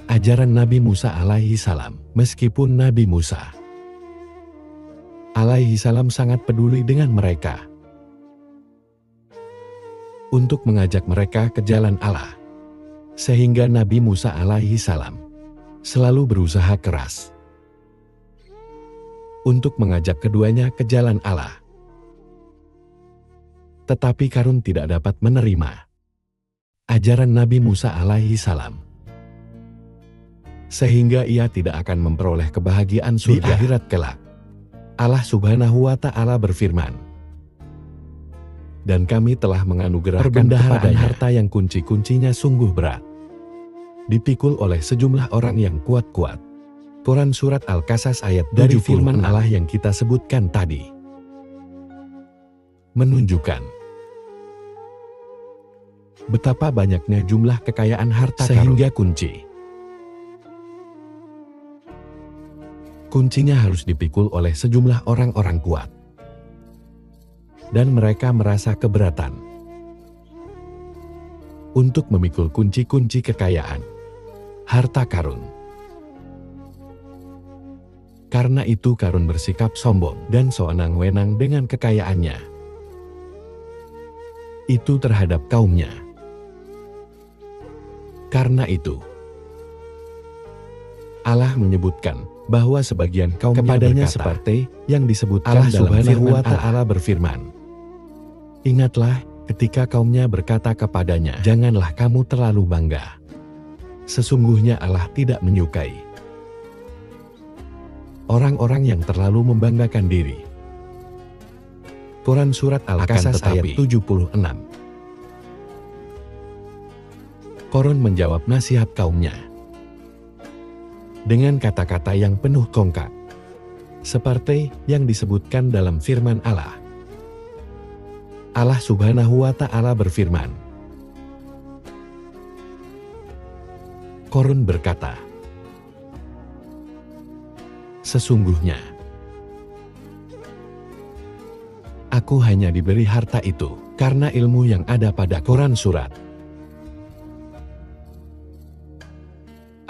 ajaran Nabi Musa alaihi salam. Meskipun Nabi Musa alaihi salam sangat peduli dengan mereka untuk mengajak mereka ke jalan Allah, Sehingga Nabi Musa alaihi salam selalu berusaha keras untuk mengajak keduanya ke jalan Allah. Tetapi Qarun tidak dapat menerima ajaran Nabi Musa alaihi salam, sehingga ia tidak akan memperoleh kebahagiaan surga di akhirat kelak. Allah Subhanahu wa Ta'ala berfirman, "Dan kami telah menganugerahkan perbendaharaan harta yang kunci-kuncinya sungguh berat, dipikul oleh sejumlah orang yang kuat-kuat." Quran Surat Al-Qasas ayat dari firman Allah yang kita sebutkan tadi menunjukkan betapa banyaknya jumlah kekayaan harta sehingga kuncinya harus dipikul oleh sejumlah orang-orang kuat, dan mereka merasa keberatan untuk memikul kunci-kunci kekayaan harta Qarun. Karena itu Qarun bersikap sombong dan sewenang-wenang dengan kekayaannya itu terhadap kaumnya. Karena itu Allah menyebutkan bahwa sebagian kaum kepadanya seperti yang disebutkan Allah dalam firman Allah berfirman, "Ingatlah ketika kaumnya berkata kepadanya, janganlah kamu terlalu bangga. Sesungguhnya Allah tidak menyukai orang-orang yang terlalu membanggakan diri." Quran Surat Al-Qasas ayat 76. Qarun menjawab nasihat kaumnya dengan kata-kata yang penuh kongkak, seperti yang disebutkan dalam firman Allah. Allah Subhanahu wa Ta'ala berfirman, Qarun berkata, "Sesungguhnya aku hanya diberi harta itu karena ilmu yang ada pada Quran Surat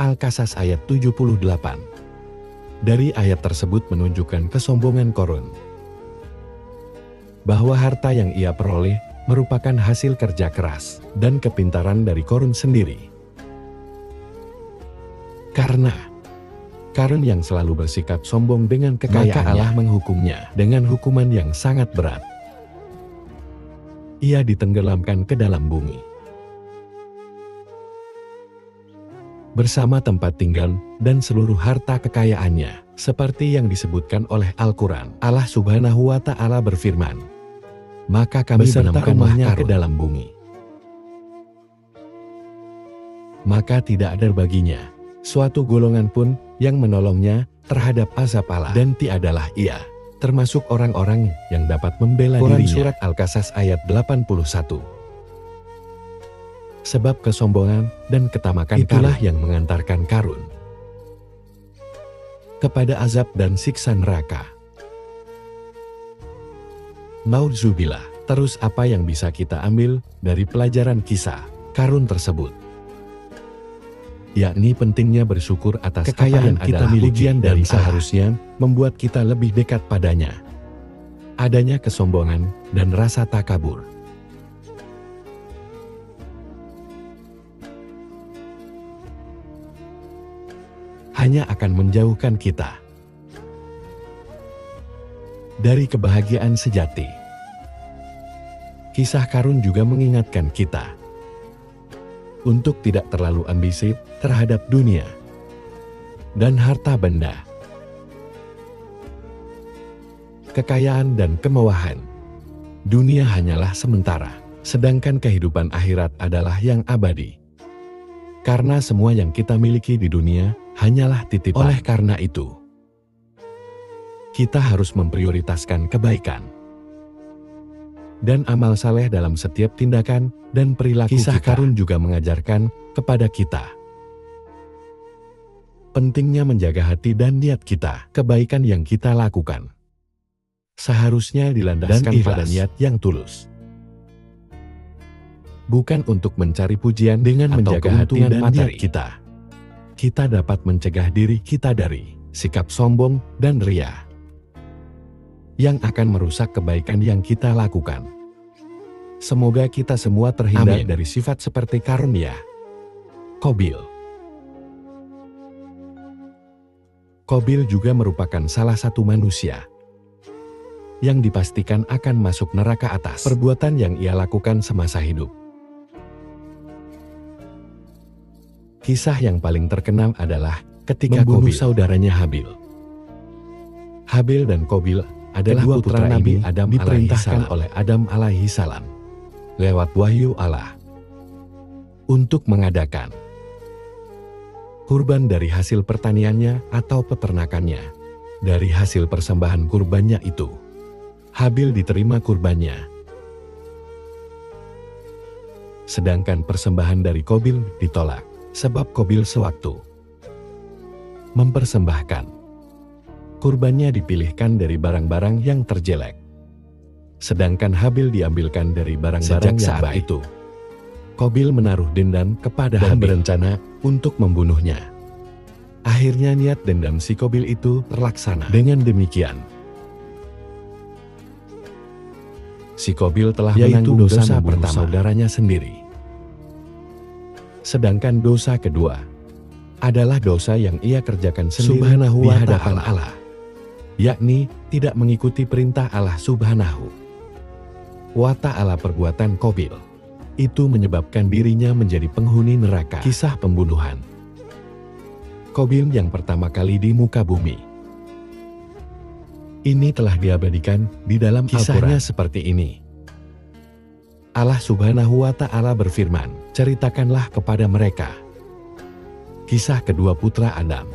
Al-Qasas ayat 78. Dari ayat tersebut menunjukkan kesombongan Qarun, bahwa harta yang ia peroleh merupakan hasil kerja keras dan kepintaran dari Qarun sendiri. Karena Qarun yang selalu bersikap sombong dengan kekayaannya, maka Allah menghukumnya dengan hukuman yang sangat berat. Ia ditenggelamkan ke dalam bumi bersama tempat tinggal dan seluruh harta kekayaannya, seperti yang disebutkan oleh Al-Quran. Allah Subhanahu wa Ta'ala berfirman, "Maka kami benamkannya ke dalam bumi, maka tidak ada baginya suatu golongan pun yang menolongnya terhadap azab Allah, dan tiadalah ia termasuk orang-orang yang dapat membela dirinya." Quran Surat Al-Qasas ayat 81. Sebab kesombongan dan ketamakan itulah yang mengantarkan Qarun kepada azab dan siksa neraka. Nauzubillah. Terus apa yang bisa kita ambil dari pelajaran kisah Qarun tersebut? Yakni pentingnya bersyukur atas kekayaan kita miliki dan seharusnya membuat kita lebih dekat padanya. Adanya kesombongan dan rasa takabur hanya akan menjauhkan kita dari kebahagiaan sejati. Kisah Qarun juga mengingatkan kita untuk tidak terlalu ambisi terhadap dunia dan harta benda, kekayaan dan kemewahan. Dunia hanyalah sementara, sedangkan kehidupan akhirat adalah yang abadi. Karena semua yang kita miliki di dunia hanyalah titipan. Oleh karena itu, kita harus memprioritaskan kebaikan dan amal saleh dalam setiap tindakan dan perilaku kita. Kisah Qarun juga mengajarkan kepada kita pentingnya menjaga hati dan niat kita. Kebaikan yang kita lakukan seharusnya dilandaskan pada niat yang tulus, bukan untuk mencari pujian dengan menjaga hati dan niat kita. Kita dapat mencegah diri kita dari sikap sombong dan ria yang akan merusak kebaikan yang kita lakukan. Semoga kita semua terhindar dari sifat seperti Qarun ya. Qabil. Qabil juga merupakan salah satu manusia yang dipastikan akan masuk neraka atas perbuatan yang ia lakukan semasa hidup. Kisah yang paling terkenal adalah ketika membunuh saudaranya Habil. Habil dan Qabil adalah kedua putra Nabi Adam diperintahkan oleh Adam alaihi salam lewat wahyu Allah untuk mengadakan kurban dari hasil pertaniannya atau peternakannya. Dari hasil persembahan kurbannya itu, Habil diterima kurbannya. Sedangkan persembahan dari Qabil ditolak, sebab Qabil sewaktu mempersembahkan kurbannya dipilihkan dari barang-barang yang terjelek. Sedangkan Habil diambilkan dari barang-barang yang baik. Itu, Qabil menaruh dendam kepada Habil dan berencana untuk membunuhnya. Akhirnya niat dendam si Qabil itu terlaksana. Dengan demikian, si Qabil telah menanggung dosa pertama saudaranya sendiri. Sedangkan dosa kedua adalah dosa yang ia kerjakan sendiri di hadapan Allah, yakni tidak mengikuti perintah Allah Subhanahu wa Ta'ala. Perbuatan Qabil itu menyebabkan dirinya menjadi penghuni neraka. Kisah pembunuhan Qabil yang pertama kali di muka bumi ini telah diabadikan di dalam Al-Quran seperti ini. Allah Subhanahu wa Ta'ala berfirman, ceritakanlah kepada mereka kisah kedua putra Adam,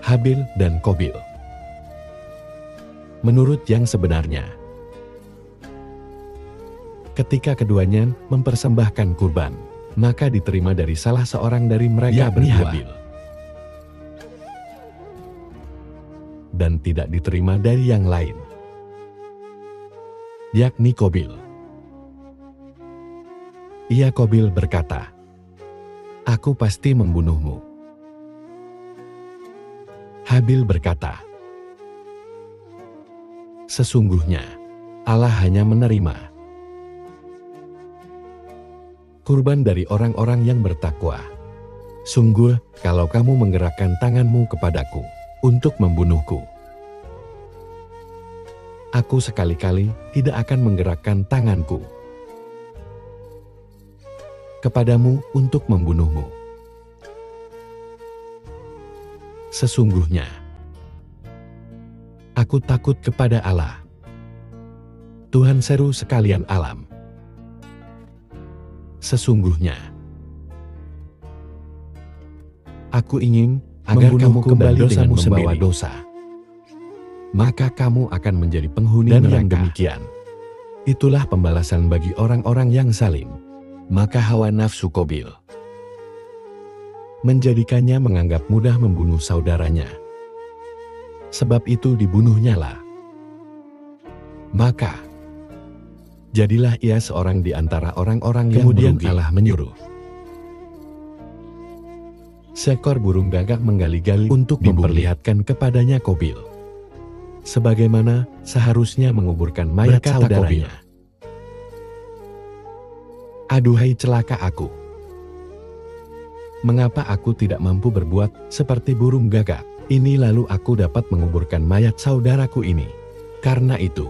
Habil dan Qabil. Menurut yang sebenarnya, ketika keduanya mempersembahkan kurban, maka diterima dari salah seorang dari mereka berdua, Habil, dan tidak diterima dari yang lain, yakni Qabil. Ia Qabil berkata, "Aku pasti membunuhmu." Habil berkata, "Sesungguhnya Allah hanya menerima kurban dari orang-orang yang bertakwa. Sungguh, kalau kamu menggerakkan tanganmu kepadaku untuk membunuhku, aku sekali-kali tidak akan menggerakkan tanganku kepadamu untuk membunuhmu. Sesungguhnya, aku takut kepada Allah, Tuhan seru sekalian alam. Sesungguhnya, aku ingin agar kamu kembali dengan membawa dosa, maka kamu akan menjadi penghuni neraka." Dan yang demikian, itulah pembalasan bagi orang-orang yang zalim. Maka hawa nafsu Qabil menjadikannya menganggap mudah membunuh saudaranya. Sebab itu dibunuhnyalah. Maka jadilah ia seorang di antara orang-orang yang merugi. Kemudian Allah menyuruh seekor burung gagak menggali-gali untuk memperlihatkan kepadanya Qabil, sebagaimana seharusnya menguburkan mayat saudaranya. "Aduhai celaka aku. Mengapa aku tidak mampu berbuat seperti burung gagak ini lalu aku dapat menguburkan mayat saudaraku ini? Karena itu,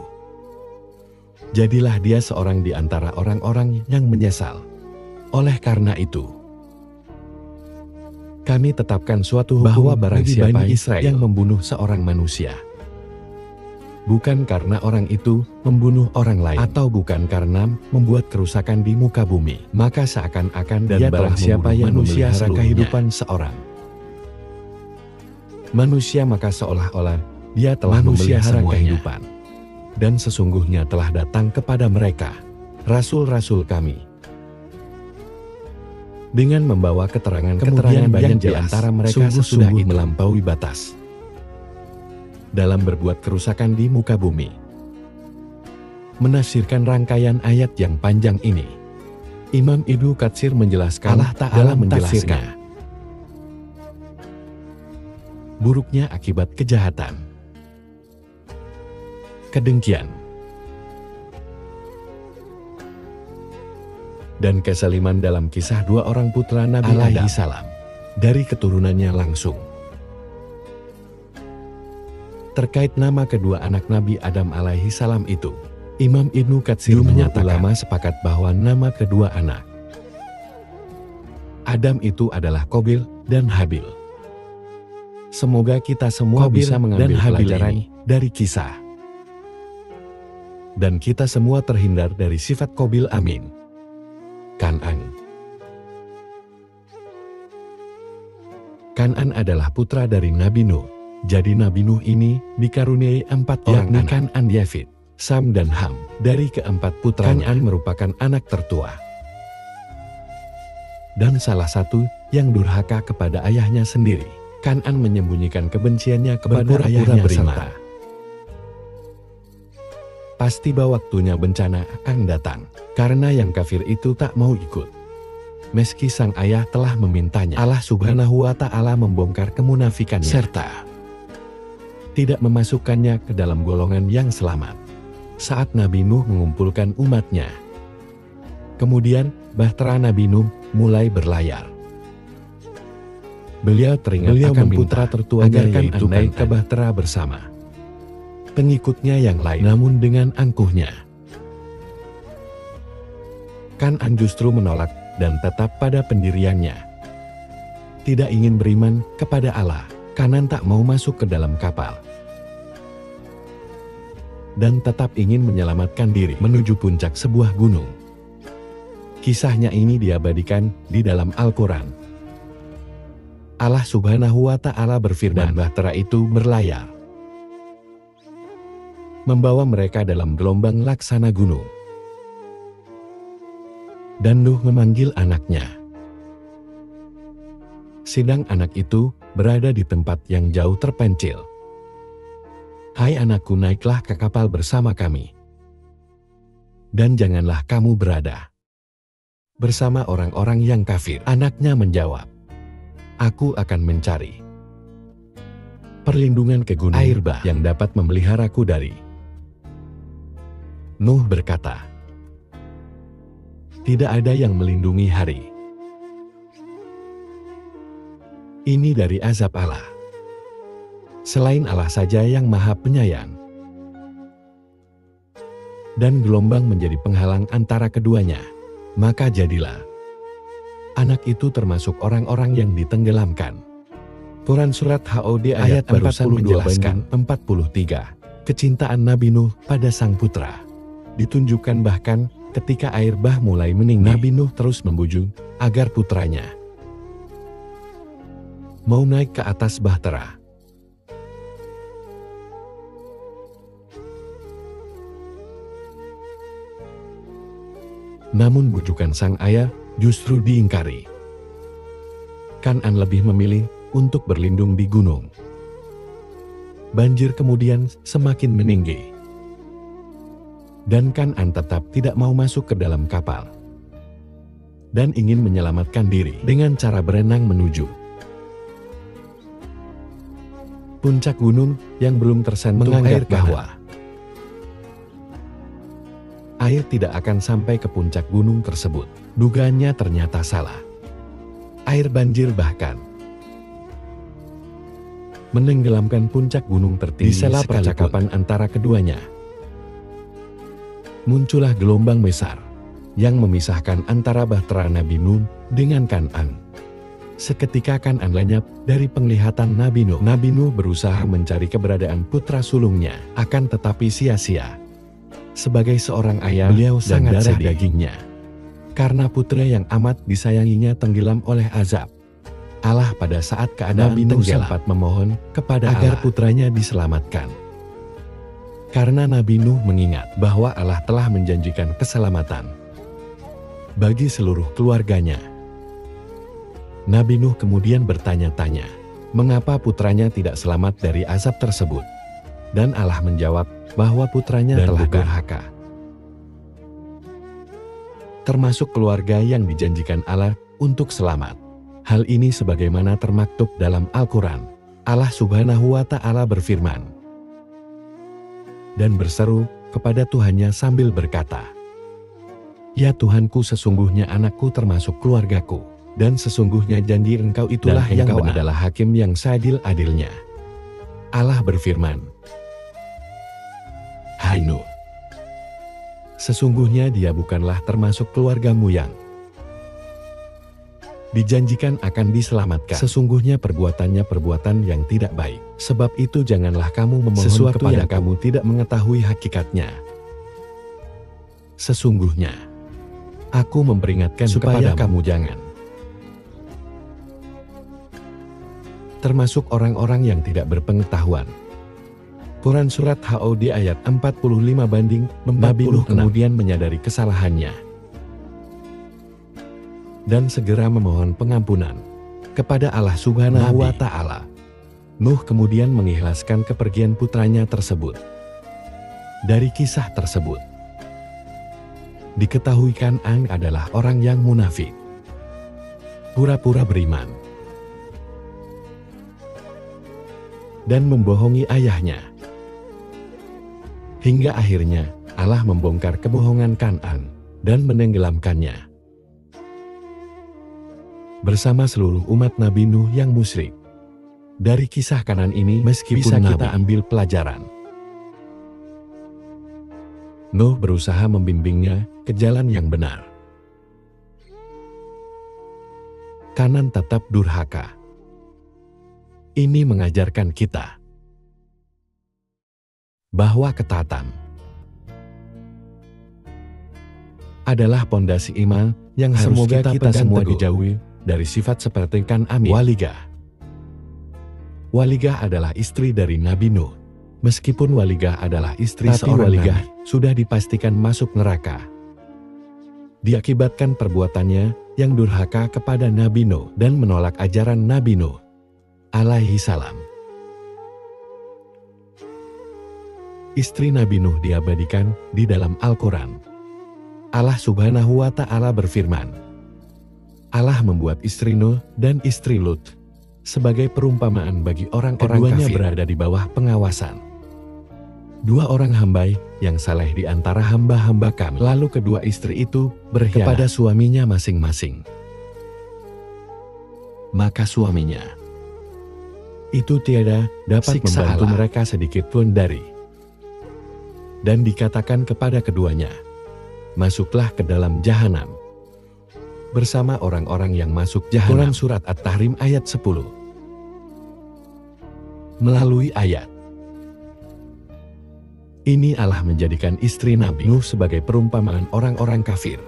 jadilah dia seorang di antara orang-orang yang menyesal. Oleh karena itu, kami tetapkan suatu hukum bahwa barang siapa yang membunuh seorang manusia, bukan karena orang itu membunuh orang lain, atau bukan karena membuat kerusakan di muka bumi, maka seakan-akan dia telah siapa yang memelihara kehidupan seorang manusia, maka seolah-olah dia telah memelihara kehidupan. Dan sesungguhnya telah datang kepada mereka rasul-rasul kami dengan membawa keterangan-keterangan yang di antara mereka sesungguh melampaui batas dalam berbuat kerusakan di muka bumi. Menafsirkan rangkaian ayat yang panjang ini, Imam Ibnu Katsir menjelaskan Allah Ta'ala menjelaskan buruknya akibat kejahatan, kedengkian, dan kesaliman dalam kisah dua orang putra Nabi alaihi salam dari keturunannya langsung. Terkait nama kedua anak Nabi Adam alaihi salam itu, Imam Ibnu Katsir menyatakan ulama sepakat bahwa nama kedua anak Adam itu adalah Qabil dan Habil. Semoga kita semua bisa mengambil pelajaran dari kisah. Dan kita semua terhindar dari sifat Qabil, amin. Kan'an. Kan'an adalah putra dari Nabi Nuh. Jadi Nabi Nuh ini dikaruniai 4 orang anak, Kan'an, Yafid, Sam dan Ham. Dari keempat putranya, Kan'an merupakan anak tertua. Dan salah satu yang durhaka kepada ayahnya sendiri. Kan'an menyembunyikan kebenciannya kepada ayahnya serta pastiba waktunya bencana akan datang, karena yang kafir itu tak mau ikut. Meski sang ayah telah memintanya, Allah Subhanahu wa Ta'ala membongkar kemunafikannya serta tidak memasukkannya ke dalam golongan yang selamat. Saat Nabi Nuh mengumpulkan umatnya, kemudian bahtera Nabi Nuh mulai berlayar. Beliau teringat akan putra tertuanya yaitu naik ke bahtera bersama pengikutnya yang lain, namun dengan angkuhnya Kan'an justru menolak dan tetap pada pendiriannya. Tidak ingin beriman kepada Allah, Kan'an tak mau masuk ke dalam kapal dan tetap ingin menyelamatkan diri menuju puncak sebuah gunung. Kisahnya ini diabadikan di dalam Al-Quran. Allah Subhanahu wa Ta'ala berfirman, dan bahtera itu berlayar membawa mereka dalam gelombang laksana gunung. Dan Nuh memanggil anaknya, sedang anak itu berada di tempat yang jauh terpencil. Hai anakku, naiklah ke kapal bersama kami, dan janganlah kamu berada bersama orang-orang yang kafir. Anaknya menjawab, aku akan mencari perlindungan ke gunung air bah yang dapat memeliharaku dari. Nuh berkata, tidak ada yang melindungi hari ini dari azab Allah. Selain Allah saja yang Maha Penyayang. Dan gelombang menjadi penghalang antara keduanya. Maka jadilah anak itu termasuk orang-orang yang ditenggelamkan. Quran Surat HOD ayat barusan menjelaskan 43. Kecintaan Nabi Nuh pada sang putra ditunjukkan bahkan ketika air bah mulai meninggi. Nabi Nuh terus membujuk agar putranya mau naik ke atas bahtera. Namun bujukan sang ayah justru diingkari. Kan'an lebih memilih untuk berlindung di gunung. Banjir kemudian semakin meninggi. Dan Kan'an tetap tidak mau masuk ke dalam kapal dan ingin menyelamatkan diri dengan cara berenang menuju puncak gunung yang belum tersentuh air, bahwa air tidak akan sampai ke puncak gunung tersebut. Dugaannya ternyata salah. Air banjir bahkan menenggelamkan puncak gunung tertinggi. Di sela percakapan antara keduanya, muncullah gelombang besar yang memisahkan antara bahtera Nabi Nuh dengan Kan'an. Seketika Kan'an lenyap dari penglihatan Nabi Nuh. Nabi Nuh berusaha mencari keberadaan putra sulungnya, akan tetapi sia-sia. Sebagai seorang ayah, beliau sangat darah dagingnya, karena putra yang amat disayanginya tenggelam oleh azab Allah. Pada saat keadaan Nabi Nuh sempat memohon kepada agar putranya diselamatkan. Karena Nabi Nuh mengingat bahwa Allah telah menjanjikan keselamatan bagi seluruh keluarganya. Nabi Nuh kemudian bertanya-tanya, mengapa putranya tidak selamat dari azab tersebut? Dan Allah menjawab bahwa putranya telah durhaka, termasuk keluarga yang dijanjikan Allah untuk selamat. Hal ini sebagaimana termaktub dalam Al-Quran. Allah Subhanahu wa Ta'ala berfirman dan berseru kepada Tuhannya sambil berkata, Ya Tuhanku, sesungguhnya anakku termasuk keluargaku, dan sesungguhnya janji Engkau itulah yang Engkau adalah hakim yang seadil-adilnya. Allah berfirman, Hai Nuh, sesungguhnya dia bukanlah termasuk keluargamu yang dijanjikan akan diselamatkan. Sesungguhnya perbuatannya perbuatan yang tidak baik. Sebab itu janganlah kamu memohon sesuatu kepada yang kamu tidak mengetahui hakikatnya. Sesungguhnya aku memperingatkan supaya kamu jangan termasuk orang-orang yang tidak berpengetahuan. Quran Surat Hud ayat 45-40, Nabi Nuh kemudian menyadari kesalahannya dan segera memohon pengampunan kepada Allah Subhanahu wa Ta'ala. Nuh kemudian mengikhlaskan kepergian putranya tersebut. Dari kisah tersebut diketahui Kan'an adalah orang yang munafik, pura-pura beriman, dan membohongi ayahnya. Hingga akhirnya Allah membongkar kebohongan Kan'an dan menenggelamkannya bersama seluruh umat Nabi Nuh yang musyrik. Dari kisah Kan'an ini meskipun bisa kita ambil pelajaran. Nuh berusaha membimbingnya ke jalan yang benar. Kan'an tetap durhaka. Ini mengajarkan kita bahwa ketaatan adalah pondasi iman yang harus kita semua dijauhi dari sifat seperti Kan'an. Waligah. Waligah adalah istri dari Nabi Nuh. Meskipun Waligah adalah istri seorang Waligah, sudah dipastikan masuk neraka. Diakibatkan perbuatannya yang durhaka kepada Nabi Nuh dan menolak ajaran Nabi Nuh alaihi salam. Istri Nabi Nuh diabadikan di dalam Al-Quran. Allah Subhanahu wa Ta'ala berfirman, Allah membuat istri Nuh dan istri Lut sebagai perumpamaan bagi orang-orang kafir. Keduanya berada di bawah pengawasan dua orang hamba yang saleh di antara hamba-hamba kami. Lalu kedua istri itu berkhianat kepada suaminya masing-masing. Maka suaminya itu tiada dapat membantu mereka sedikit pun dari. Dan dikatakan kepada keduanya, masuklah ke dalam jahanam bersama orang-orang yang masuk jahanam. Quran Surat At-Tahrim ayat 10. Melalui ayat ini Allah menjadikan istri Nabi Nuh sebagai perumpamaan orang-orang kafir.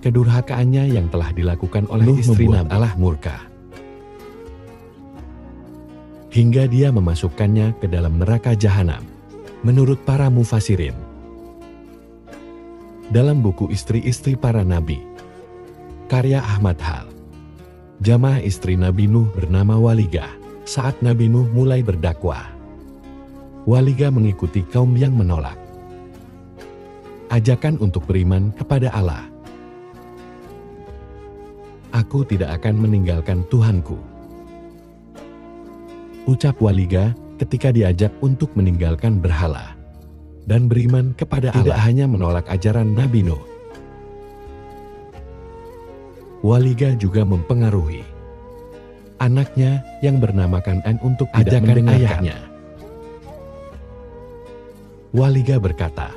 Kedurhakaannya yang telah dilakukan oleh Nuh istri Nabi Allah murka, hingga dia memasukkannya ke dalam neraka jahanam. Menurut para mufasirin, dalam buku Istri-Istri Para Nabi, karya Ahmad Hal, jamaah istri Nabi Nuh bernama Waligah. Saat Nabi Nuh mulai berdakwah, Waligah mengikuti kaum yang menolak ajakan untuk beriman kepada Allah. Aku tidak akan meninggalkan Tuhanku, ucap Waligah ketika diajak untuk meninggalkan berhala dan beriman kepada Allah. Tidak hanya menolak ajaran Nabi Nuh, Waligah juga mempengaruhi anaknya yang bernama Kan'an untuk tidak mendengarkannya. Waligah berkata,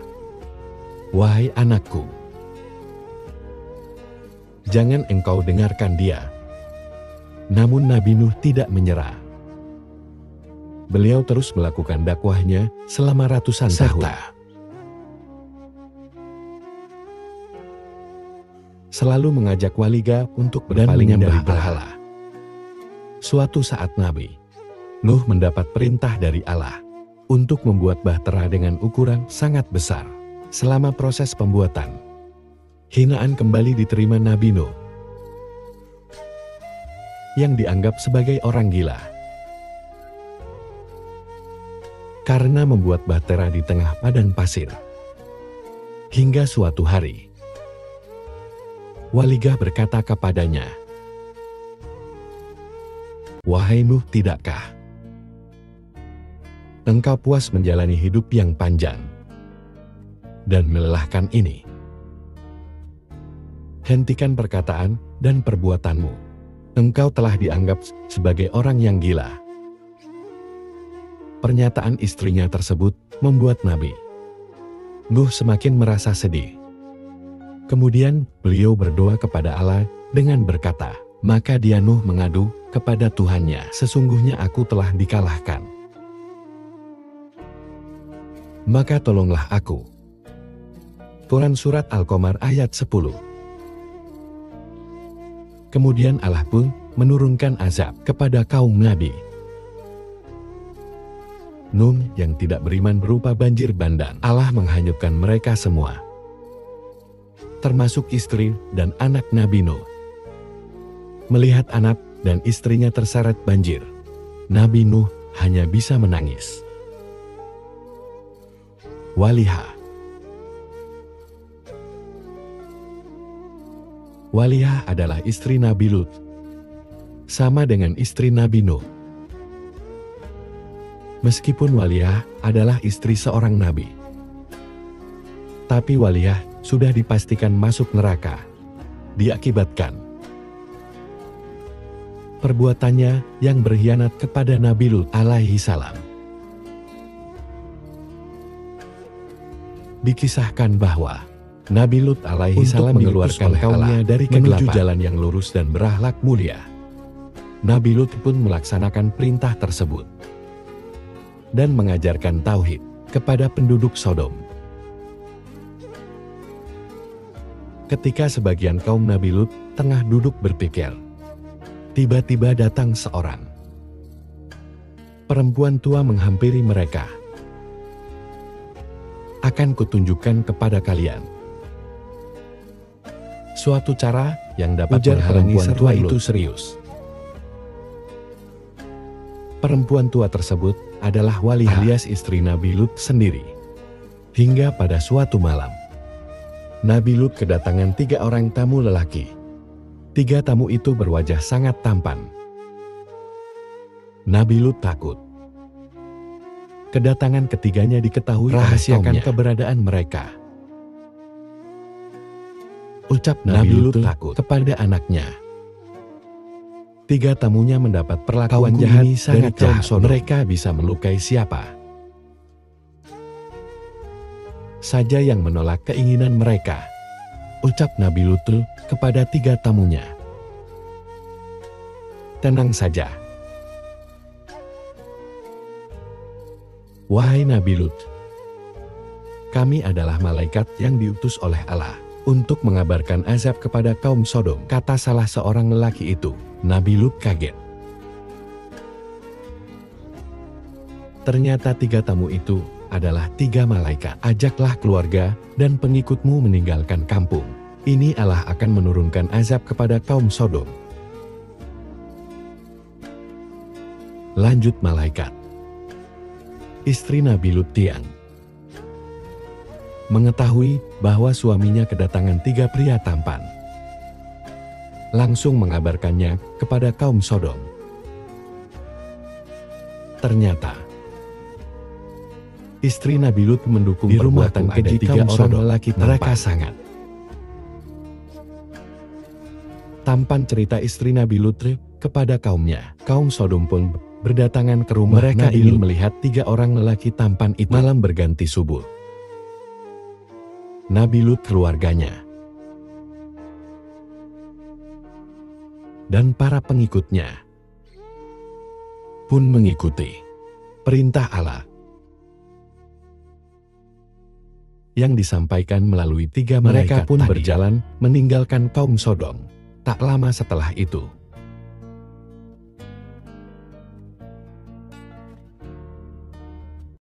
wahai anakku, jangan engkau dengarkan dia. Namun Nabi Nuh tidak menyerah. Beliau terus melakukan dakwahnya selama ratusan tahun. Selalu mengajak Waligah untuk berpaling dari berhala. Suatu saat Nabi Nuh mendapat perintah dari Allah untuk membuat bahtera dengan ukuran sangat besar. Selama proses pembuatan, hinaan kembali diterima Nabi Nuh yang dianggap sebagai orang gila karena membuat bahtera di tengah padang pasir. Hingga suatu hari, Waligah berkata kepadanya, wahai Nuh, tidakkah engkau puas menjalani hidup yang panjang dan melelahkan ini? hentikan perkataan dan perbuatanmu. Engkau telah dianggap sebagai orang yang gila. Pernyataan istrinya tersebut membuat Nabi Nuh semakin merasa sedih. Kemudian beliau berdoa kepada Allah dengan berkata, maka dia Nuh mengadu kepada Tuhannya, sesungguhnya aku telah dikalahkan. Maka tolonglah aku. Quran Surat Al-Qamar ayat 10. Kemudian Allah pun menurunkan azab kepada kaum Nabi Nuh yang tidak beriman berupa banjir bandang. Allah menghanyutkan mereka semua, termasuk istri dan anak Nabi Nuh. Melihat anak dan istrinya terseret banjir, Nabi Nuh hanya bisa menangis. Walihah. Walihah adalah istri Nabi Lut, sama dengan istri Nabi Nuh. Meskipun Walihah adalah istri seorang nabi, tapi Walihah sudah dipastikan masuk neraka, diakibatkan perbuatannya yang berkhianat kepada Nabi Lut alaihi salam. Dikisahkan bahwa Nabi Lut alaihi salam mengeluarkan kaumnya dari menuju jalan yang lurus dan berakhlak mulia. Nabi Lut pun melaksanakan perintah tersebut dan mengajarkan tauhid kepada penduduk Sodom. Ketika sebagian kaum Nabi Lut tengah duduk berpikir, tiba-tiba datang seorang perempuan tua menghampiri mereka. Akan kutunjukkan kepada kalian suatu cara yang dapat menghalangi perempuan tua itu serius. Perempuan tua tersebut adalah Walihah alias istri Nabi Lut sendiri. Hingga pada suatu malam, Nabi Lut kedatangan 3 orang tamu lelaki. 3 tamu itu berwajah sangat tampan. Nabi Lut takut. Kedatangan ketiganya diketahui rahasiakan keberadaan mereka. Ucap Nabi Lut takut kepada anaknya. 3 tamunya mendapat perlakuan jahat dari kaum Sodom. Mereka bisa melukai siapa saja yang menolak keinginan mereka. Ucap Nabi Lut kepada 3 tamunya. Tenang saja. Wahai Nabi Lut, kami adalah malaikat yang diutus oleh Allah untuk mengabarkan azab kepada kaum Sodom, kata salah seorang lelaki itu. Nabi Lut kaget. Ternyata 3 tamu itu adalah 3 malaikat. Ajaklah keluarga dan pengikutmu meninggalkan kampung. Ini Allah akan menurunkan azab kepada kaum Sodom. Lanjut malaikat. Istri Nabi Lut Tiang mengetahui bahwa suaminya kedatangan 3 pria tampan. Langsung mengabarkannya kepada kaum Sodom. Ternyata istri Nabi Lut mendukung perbuatan keji kaum Sodom. Mereka sangat tampan cerita istri Nabi Lut kepada kaumnya. Kaum Sodom pun berdatangan ke rumah. Mereka ingin melihat 3 orang lelaki tampan itu. Malam berganti subuh, Nabi Lut keluarganya dan para pengikutnya pun mengikuti perintah Allah yang disampaikan melalui 3 malaikat. Mereka pun berjalan meninggalkan kaum Sodom. Tak lama setelah itu,